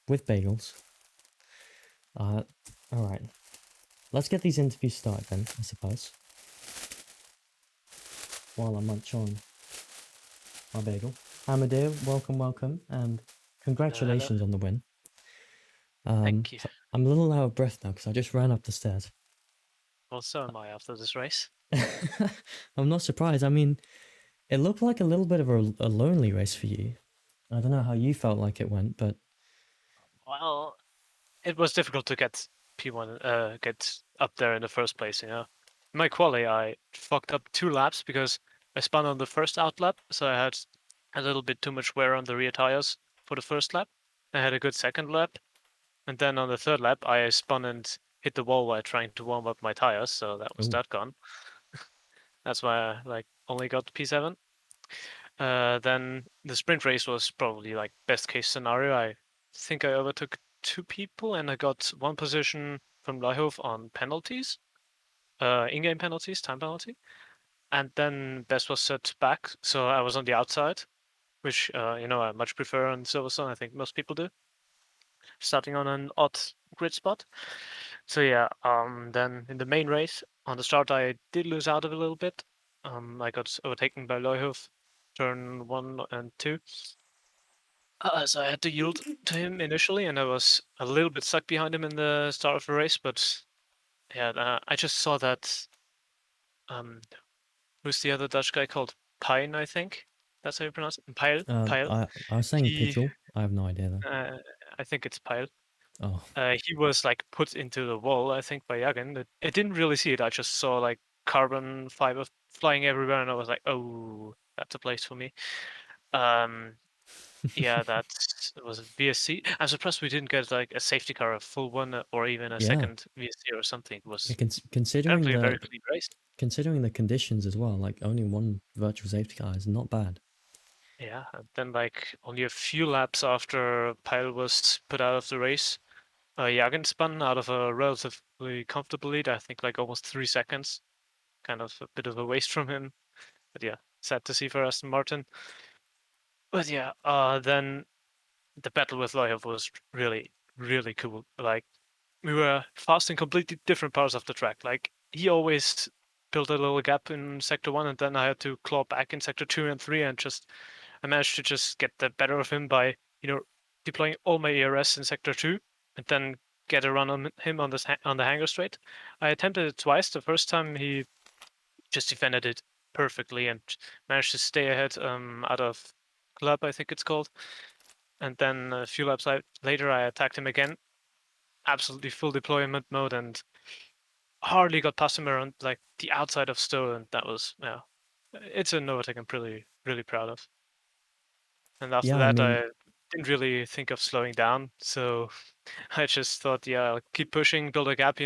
with bagels. Alright. Let's get these interviews started then, I suppose. While I munch on my bagel. Amadeo, welcome, and congratulations on the win. Thank you. So I'm a little out of breath now because I just ran up the stairs. Well, so am I after this race. I'm not surprised. I mean, it looked like a little bit of a lonely race for you. I don't know how you felt like it went, but Well, it was difficult to get P1, get up there in the first place, you know. In my quali, I fucked up 2 laps because I spun on the first out lap, so I had a little bit too much wear on the rear tires for the first lap. I had a good second lap, and then on the third lap, I spun and hit the wall while trying to warm up my tires, so that was ooh. that gone. That's why I only got P7. Then the sprint race was probably best case scenario. I think I overtook 2 people and I got 1 position from Leihof on penalties, in-game penalties, time penalty. And then best was set back, so I was on the outside, which I much prefer on Silverstone. I think most people do, starting on an odd grid spot. So yeah, then in the main race on the start, I did lose out a little bit. I got overtaken by Leuhoff, turn 1 and 2. So I had to yield to him initially, and I was a little bit stuck behind him in the start of the race. But yeah, I just saw that. Who's the other Dutch guy called? Pine, I think. That's how you pronounce it. Pile. Pile. I was saying He, Pidgeal. I have no idea though. I think it's Pile. Oh, He was like put into the wall, I think, by Yagan. I didn't really see it. I just saw like carbon fiber flying everywhere, and I was like, "Oh, that's a place for me." Um, yeah, it was a VSC. I'm surprised we didn't get like a safety car, a full one, or even a yeah. second VSC or something. It Yeah, was considering apparently a very clean race. considering the conditions as well, like only one virtual safety car is not bad. Yeah, and then like only a few laps after Pyle was put out of the race, Yagan spun out of a relatively comfortable lead. I think like almost 3 seconds. Kind of a bit of a waste from him. But yeah, sad to see for Aston Martin. But yeah, then the battle with Loyev was really, really cool. Like we were fast in completely different parts of the track. Like he always built a little gap in sector one, and then I had to claw back in sector two and three, and just I managed to just get the better of him by deploying all my ERS in sector two, and then get a run on him on on the hanger straight. I attempted it twice. The first time he just defended it perfectly and managed to stay ahead out of club, I think it's called. And then a few laps later, I attacked him again, absolutely full deployment mode, and hardly got past him around like the outside of Stowe, and that was yeah, it's a Novatec I'm really proud of. And after Yeah, I that, mean, I didn't really think of slowing down, so I just thought, yeah, I'll keep pushing, build a gap,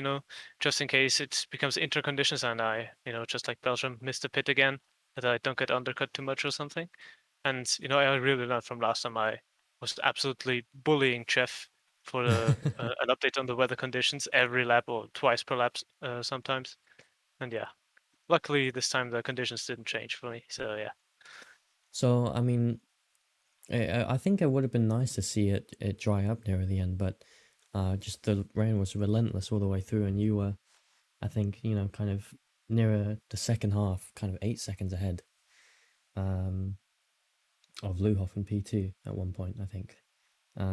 just in case it becomes interconditions and I, just like Belgium, miss the pit again, that I don't get undercut too much or something. And, I really learned from last time. I was absolutely bullying Jeff for an update on the weather conditions every lap or twice per lap sometimes. And yeah, luckily this time the conditions didn't change for me. So yeah, so I mean, I think it would have been nice to see it dry up near the end, but just the rain was relentless all the way through, and you were, I think, kind of nearer the second half, kind of 8 seconds ahead um, of Luhoff and P2 at one point, I think.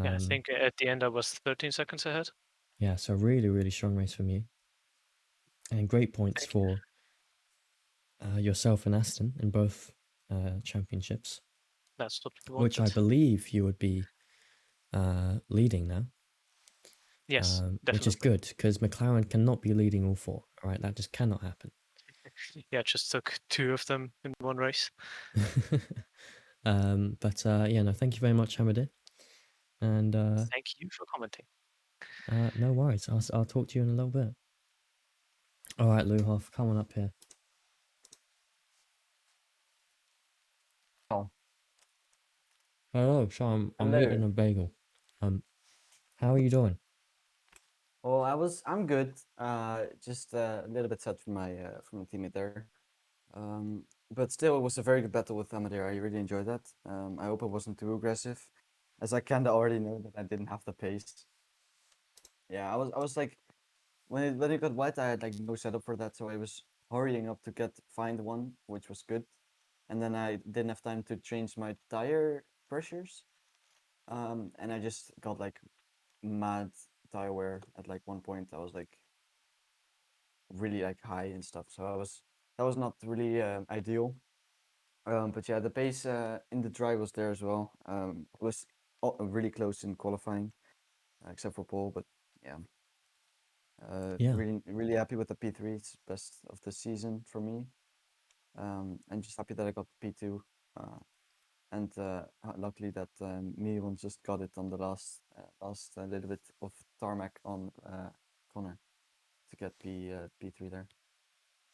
yeah, I Um, think at the end I was 13 seconds ahead. yeah, so really, really strong race from you, and great points Thank you. for yourself and Aston in both championships, That's what we which I wanted. believe you would be leading now, Yes, which is definitely. good because McLaren cannot be leading all four. All right, that just cannot happen. Yeah, just took two of them in one race. But yeah, no, thank you very much, Hamadeh, and Thank you for commenting. no worries. I'll talk to you in a little bit. All right, Luhoff, come on up here. Oh, Hello, so I'm eating hello. a bagel. How are you doing? Well, I'm good. Just a little bit sad from my teammate there. But still, it was a very good battle with Amadeo. I really enjoyed that. I hope it wasn't too aggressive, as I kinda already know that I didn't have the pace. Yeah, I was like when it got wet, I had like no setup for that, so I was hurrying up to find one, which was good. And then I didn't have time to change my tire pressures. And I just got like mad tire wear at like one point. I was like really like high and stuff. So that was not really ideal. But yeah, the pace in the dry was there as well. It was really close in qualifying, except for Paul. But yeah, Yeah, really happy with the P3. It's best of the season for me. And just happy that I got P2. And luckily that Miron just got it on the last little bit of tarmac on Connor to get P3 there.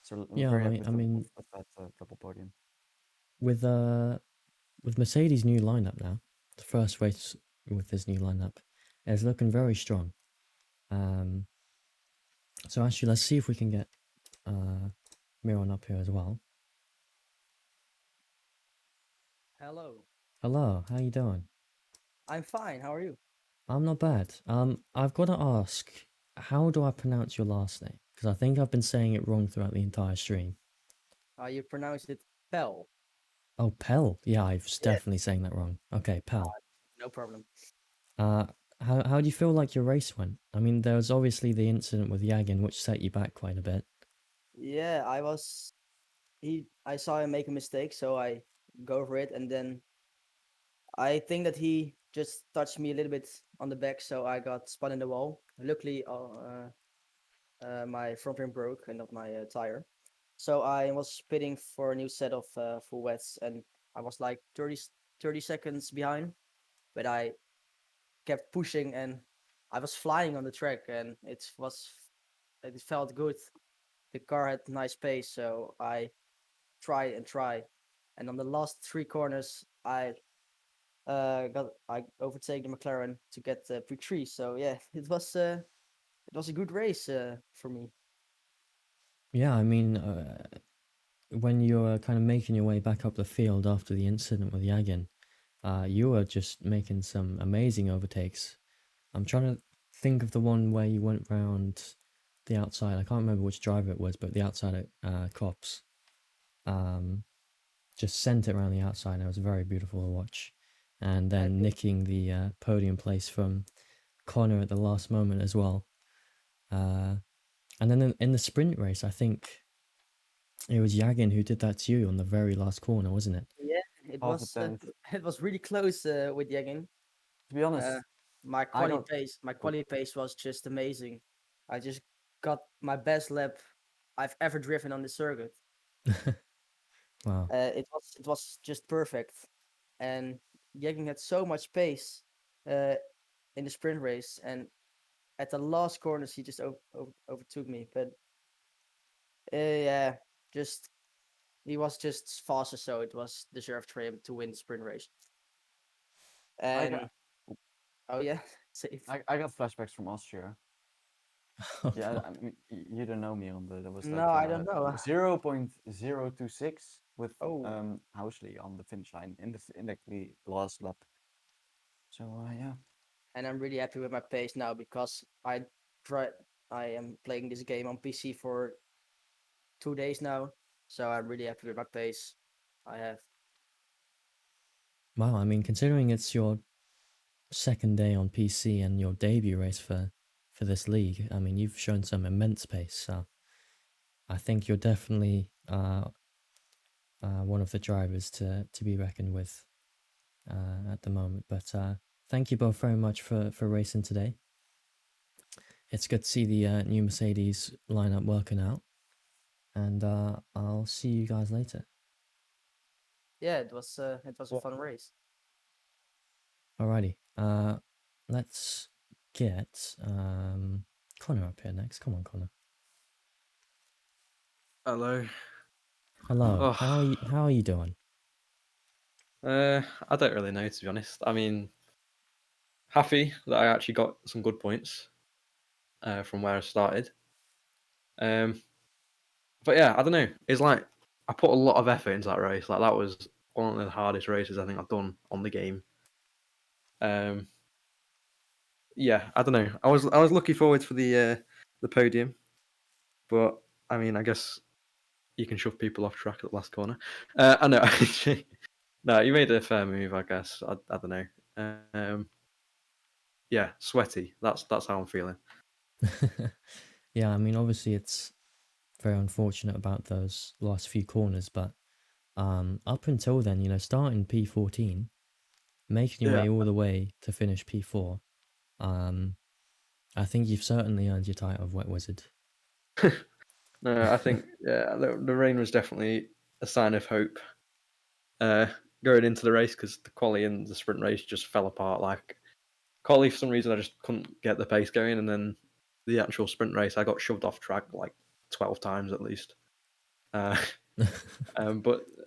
So I'm yeah. very happy I with mean, that double podium. with uh, with Mercedes' new lineup now, the first race with this new lineup is looking very strong. Um, so actually, let's see if we can get Miron up here as well. Hello. Hello, how you doing? I'm fine. How are you? I'm not bad. I've got to ask, how do I pronounce your last name? Because I think I've been saying it wrong throughout the entire stream. You pronounce it Pel. Oh, Pell. Yeah, I was Yes. definitely saying that wrong. Okay, Pell. No problem. Uh, how do you feel like your race went? I mean, there was obviously the incident with Yagin, which set you back quite a bit. Yeah, I saw him make a mistake, so I go for it, and then I think that he just touched me a little bit on the back, so I got spun in the wall. Luckily, my front rim broke and not my tire. So I was pitting for a new set of full wets, and I was like 30 seconds behind, but I kept pushing and I was flying on the track, and it felt good. The car had nice pace, so I try, and on the last three corners, I overtake the McLaren to get P3. So yeah, it was a good race for me. Yeah, I mean, when you're kind of making your way back up the field after the incident with Yagin, you were just making some amazing overtakes. I'm trying to think of the one where you went round the outside. I can't remember which driver it was, but the outside cops just sent it around the outside. And it was very beautiful to watch. And I then think nicking the podium place from Connor at the last moment as well. And then in the sprint race, I think it was Yagin who did that to you on the very last corner, wasn't it? yeah, it Half a was tenth. it was really close with Yegin. To be honest, I got My quality pace was just amazing. I just got my best lap I've ever driven on the circuit. Wow. It was just perfect, and Yegin had so much pace uh, in the sprint race, and at the last corners he just overtook me. But yeah, just he was just faster, so it was deserved for him to win the sprint race. I And got oh yeah, safe. I got flashbacks from Austria. Oh, Yeah, God. I mean, you don't know me, but it was No, like I don't know. 0.026 with Oh, Housley on the finish line in like the last lap. So yeah, and I'm really happy with my pace now because try I am playing this game on PC for 2 days now, so I'm really happy with my pace. I have. Wow, I mean, considering it's your second day on PC and your debut race for this league, I mean, you've shown some immense pace. So I think you're definitely one of the drivers to be reckoned with at the moment. But thank you both very much for racing today. It's good to see the new Mercedes lineup working out, and I'll see you guys later. Yeah, it was a fun race. Alrighty, let's get Connor up here next. Come on, Connor. Hello. Hello. Oh, How are you doing? I don't really know, to be honest. I mean, happy that I actually got some good points from where I started. But yeah, I don't know. It's like I put a lot of effort into that race. Like that was one of the hardest races I think I've done on the game. Yeah, I don't know. I was looking forward for the podium, but I mean, I guess you can shove people off track at the last corner. I know. No, you made a fair move, I guess. I don't know. Yeah, sweaty. That's how I'm feeling. Yeah, I mean, obviously it's very unfortunate about those last few corners, but up until then, starting P14, making your Yeah. way all the way to finish P4, I think you've certainly earned your title of Wet Wizard. No, I think the rain was definitely a sign of hope going into the race because the quali and the sprint race just fell apart. Like quali, for some reason, I just couldn't get the pace going, and then the actual sprint race, I got shoved off track like 12 times at least. But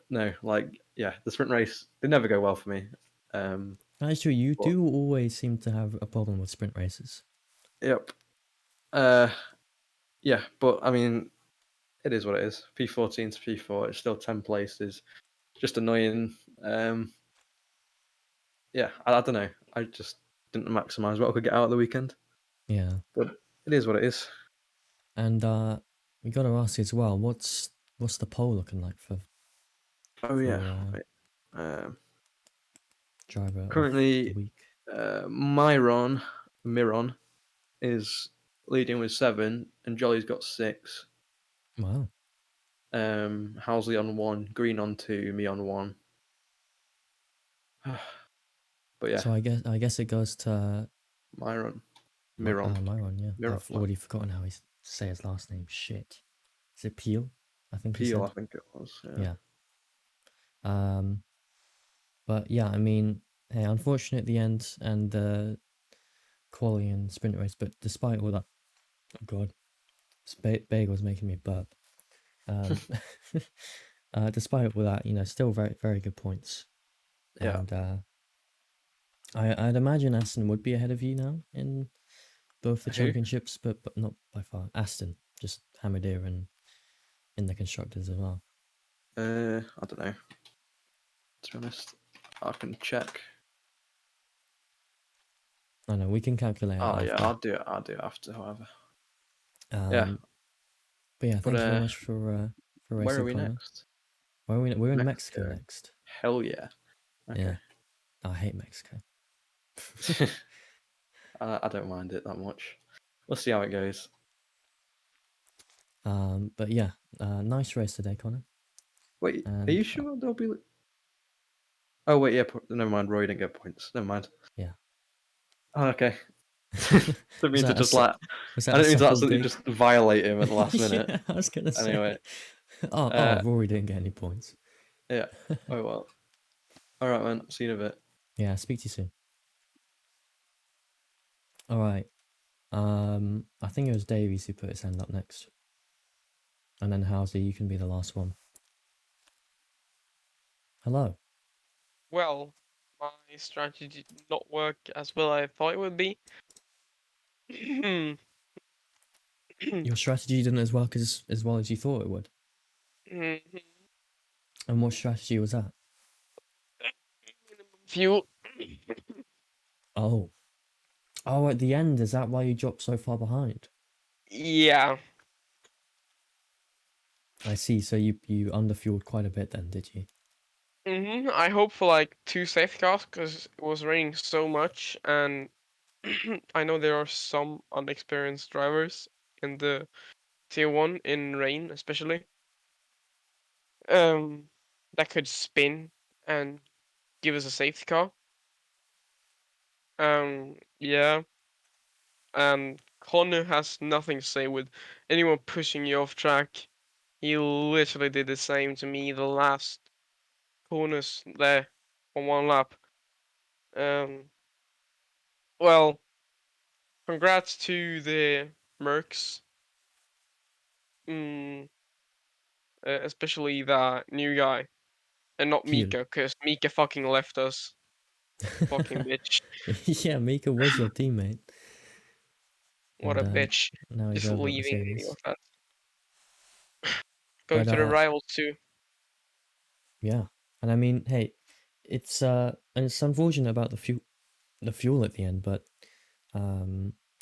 no, like yeah, the sprint race they never go well for me. That's true. You But, do always seem to have a problem with sprint races. yep. Yeah, but I mean, it is what it is. P14 to P4, it's still 10 places. Just annoying. Yeah, I don't know. I just didn't maximise what I could get out of the weekend. Yeah. But it is what it is. And we got to ask as well, what's the poll looking like for Oh yeah. for driver of the Currently, week? Miron is leading with 7, and Jolly's got 6. Wow. Housley on 1, Green on 2, me on 1. But yeah, So I guess it goes to Myron. Myron. Yeah, Miron. I've already forgotten how he say his last name. Shit, is it Peel? I think he Peel, I said. think it was. Yeah. But yeah, I mean, hey, unfortunate at the end and the quali and sprint race. But despite all that, oh god, Bagel's making me burp. Despite all that, still very very good points. Yeah. And I'd imagine Aston would be ahead of you now in both the Who? championships, but not by far. Aston, just Hamadir and in the constructors as well. I don't know. To be honest, I can check. I know we can calculate it Oh after. yeah, I'll do it after. However. Yeah. But yeah, But thank you very much for where racing, are we Connor. next? We're in Mexico next. Hell yeah. Okay. Yeah, I hate Mexico. I don't mind it that much. We'll see how it goes. But yeah, nice race today, Connor. Wait, And, are you sure there'll be? Oh wait, yeah. Never mind. Roy didn't get points. Never mind. Yeah. Oh, okay. Didn't mean to just like. Was I that a didn't mean to subtle absolutely dig? just violate him at the last minute. Yeah, I was gonna say. Anyway. Rory didn't get any points. Yeah. Oh well. All right, man. See you in a bit. Yeah, speak to you soon. All right. I think it was Davies who put his hand up next, and then Houser, you can be the last one. Hello. Well, my strategy did not work as well as I thought it would be. Your strategy didn't as well as you thought it would. And what strategy was that? Fuel. Oh, at the end, is that why you dropped so far behind? Yeah. I see. So you underfueled quite a bit then, did you? I hope for like 2 safety cars because it was raining so much, and I know there are some unexperienced drivers in the tier 1 in rain, especially. That could spin and give us a safety car. Yeah. And Connor has nothing to say with anyone pushing you off track. He literally did the same to me the last corners there on one lap. Well, congrats to the Mercs. Mm, especially that new guy. And not Peel. Mika, because Mika fucking left us. Fucking bitch. Yeah, Mika was your teammate. What a And bitch. now he's Just over at leaving me Mercedes. with that. Going to the rivals too. Yeah, and I mean, hey, it's and it's unfortunate about the fuel at the end, but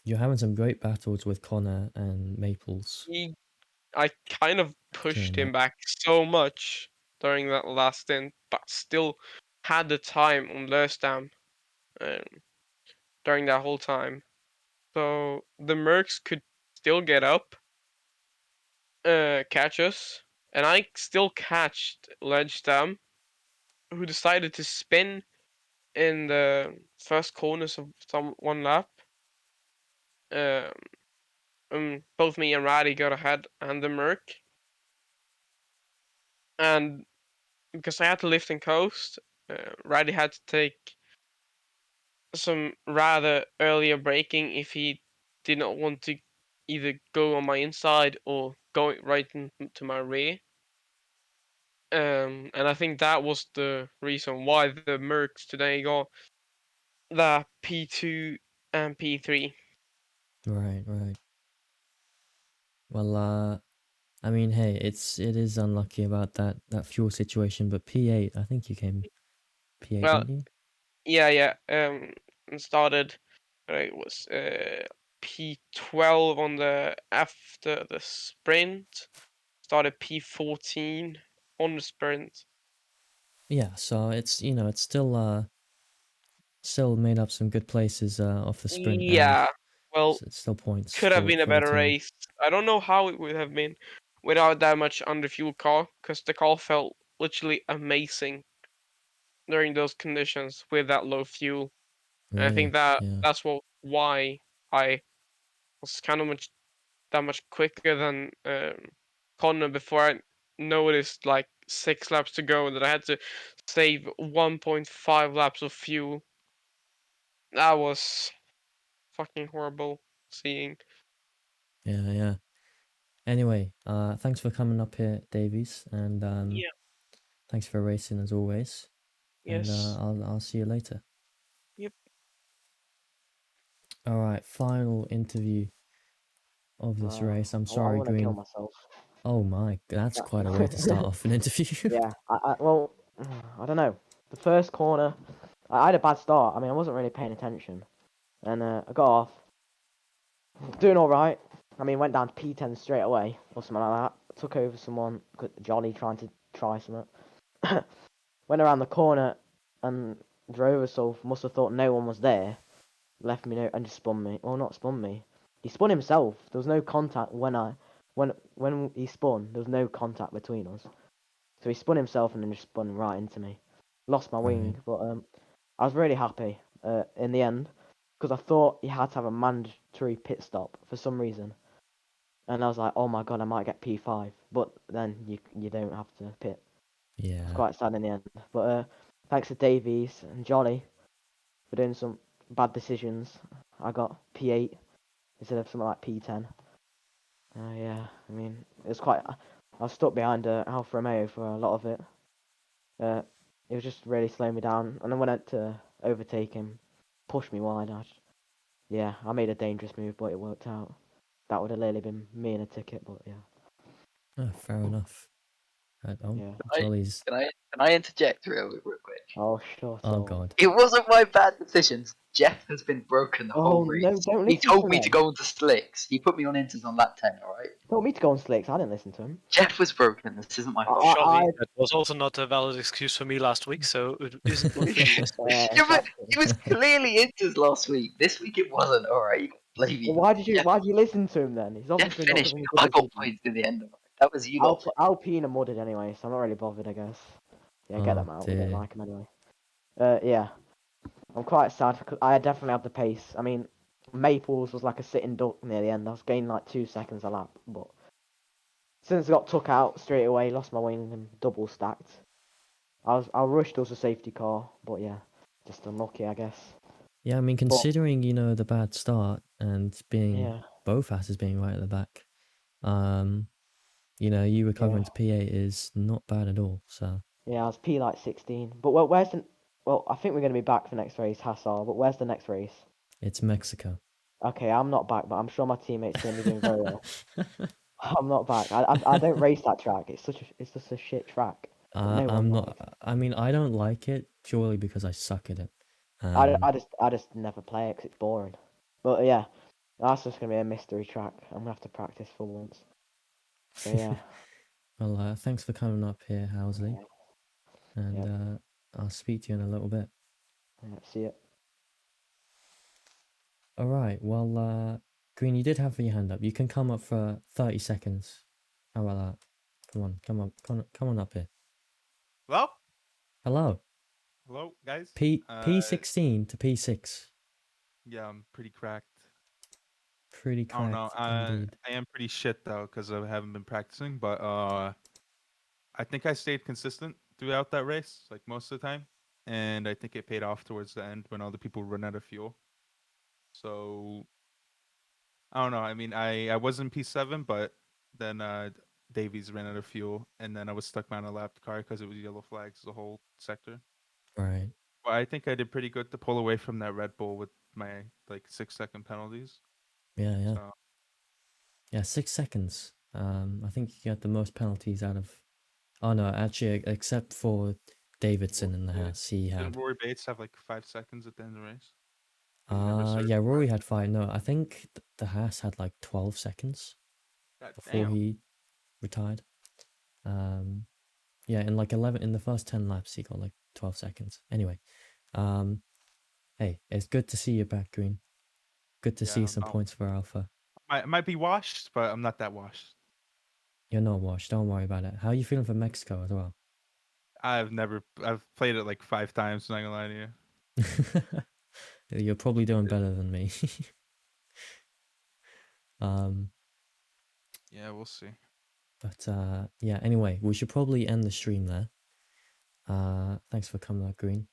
you're having some great battles with Connor and Maples I kind of during pushed him that. back so much during that last stint, but still had the time on Lösdam um, during that whole time. So the Mercs could still get up, catch us, and I still catched Ledgedam, who decided to spin in the first corners of one lap. Both me and Raddy got ahead and the Merc, and because I had to lift and coast, Raddy had to take some rather earlier braking if he did not want to either go on my inside or go right into my rear. And I think that was the reason why the Mercs today got the P2 and P3. Right. Well, I mean, hey, it is unlucky about that fuel situation, but P8, I think you came P8, Well, didn't you? yeah. And started. It was P12 on the after the sprint. Started P14 on the sprint. Yeah. So it's it's still made up some good places off the sprint, and Yeah. Well, it's still points could have been a for the better team. race. I don't know how it would have been without that much underfuel car, because the car felt literally amazing during those conditions with that low fuel. And I Really? think that Yeah. that's why I was kind of that much quicker than Connor before I noticed like 6 laps to go that I had to save 1.5 laps of fuel. That was fucking horrible seeing. Yeah, yeah. Anyway, thanks for coming up here, Davies, and Yeah. thanks for racing as always. And Yes. I'll see you later. Yep. All right, final interview of this race. I'm sorry, I want to kill Green. myself. Oh my, that's Yeah. quite a way to start off an interview. Yeah, well, I don't know. The first corner, I had a bad start. I mean, I wasn't really paying attention, and I got off, doing all right. I mean, went down to P10 straight away or something like that. Took over someone, Johnny trying to try something. Went around the corner, and drove us off. Must have thought no one was there. Left me no, and just spun me. Well, not spun me. He spun himself. There was no contact when he spun. There was no contact between us. So he spun himself and then just spun right into me. Lost my wing, Right. but I was really happy in the end because I thought he had to have a mandatory pit stop for some reason, and I was like, oh my god, I might get P5, but then you don't have to pit. It's Yeah. quite sad in the end. But thanks to Davies and Jolly for doing some bad decisions. I got P8 instead of something like P10. Yeah, I mean it was quite. I was stuck behind Alfa Romeo for a lot of it. It was just really slowing me down. And then when I had to overtake him, push me wide, yeah, I made a dangerous move, but it worked out. That would have literally been me in a ticket, but yeah. Oh, fair enough. Oh, Yeah. Jolly's. Can I interject real quick? Oh, sure. Oh god. It wasn't my bad decisions. Jeff has been broken the whole race. No, don't He listen told to me him. to go onto slicks. He put me on inters on lap 10, alright? Told me to go on slicks. I didn't listen to him. Jeff was broken. This isn't my fault. Shall we? That was also not a valid excuse for me last week, so it isn't one for you this week. Yeah, but it was clearly inters last week. This week it wasn't, alright? You got to blame me. Well, why did you listen to him then? He's Jeff obviously not finished doing me. a I good got decision. points in the end, alright? That was you lot. Alpine are mudded anyway, so I'm not really bothered, I guess. Yeah, get Oh, them out. We don't dear. like them anyway. Yeah. I'm quite sad because I definitely had the pace. I mean, Maples was like a sitting duck near the end. I was gaining like 2 seconds a lap, but since I got took out straight away, lost my wing and double stacked. I rushed towards a safety car, but yeah, just unlucky, I guess. Yeah, I mean, considering the bad start and being Yeah. both asses being right at the back, you recovering to P8 is not bad at all. So Yeah, I was P like 16. But where's the? Well, I think we're gonna be back for next race, Hassar. But where's the next race? it's Mexico. Okay, I'm not back, but I'm sure my teammates are gonna be doing very well. I'm not back. I don't race that track. It's just a shit track. No one I'm likes. not. I mean, I don't like it purely because I suck at it. I just never play it 'cause it's boring. But yeah, that's just gonna be a mystery track. I'm gonna have to practice for once. So yeah, Well, thanks for coming up here, Housley, and I'll speak to you in a little bit. yeah, see it. All right. Well, Green, you did have your hand up. You can come up for 30 seconds. How about that? Come on up here. Hello? Hello. Hello, guys? P16 to P6. Yeah, I'm pretty cracked. Pretty I don't cracked know. indeed. I am pretty shit, though, because I haven't been practicing, but I think I stayed consistent throughout that race, like most of the time. And I think it paid off towards the end when all the people run out of fuel. So, I don't know. I mean, I was in P7, but then Davies ran out of fuel, and then I was stuck behind a lapped car because it was yellow flags the whole sector. Right. But I think I did pretty good to pull away from that Red Bull with my like 6-second penalties. Yeah. So, Yeah, 6 seconds. I think you got the most penalties out of. Oh no, actually, except for Davidson in the yeah. house, he Didn't had. Rory Bates have like 5 seconds at the end of the race? He never served Yeah, for Rory it. had 5. No, I think the Haas had like 12 seconds God before damn. he retired. Yeah, in like 11 in the first 10 laps, he got like 12 seconds. Anyway, hey, it's good to see you back, Green. Good to see Yeah, some points for Alpha. I might be washed, but I'm not that washed. You're not washed. Don't worry about it. How are you feeling for Mexico as well? I've played it like 5 times. Not gonna lie to you. You're probably doing better than me. um, Yeah, we'll see. but yeah. Anyway, we should probably end the stream there. Thanks for coming out, Green.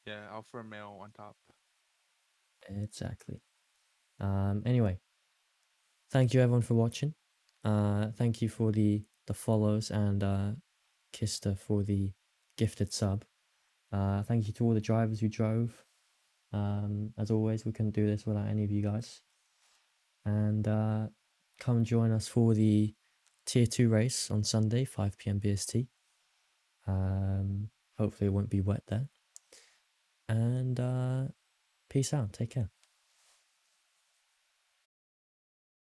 Yeah, alpha male on top. Exactly. Anyway, thank you everyone for watching. Thank you for the follows and Kista for the gifted sub. Thank you to all the drivers who drove. As always, we couldn't do this without any of you guys. And come join us for the Tier 2 race on Sunday, 5 p.m. BST. Hopefully it won't be wet there. And peace out. Take care.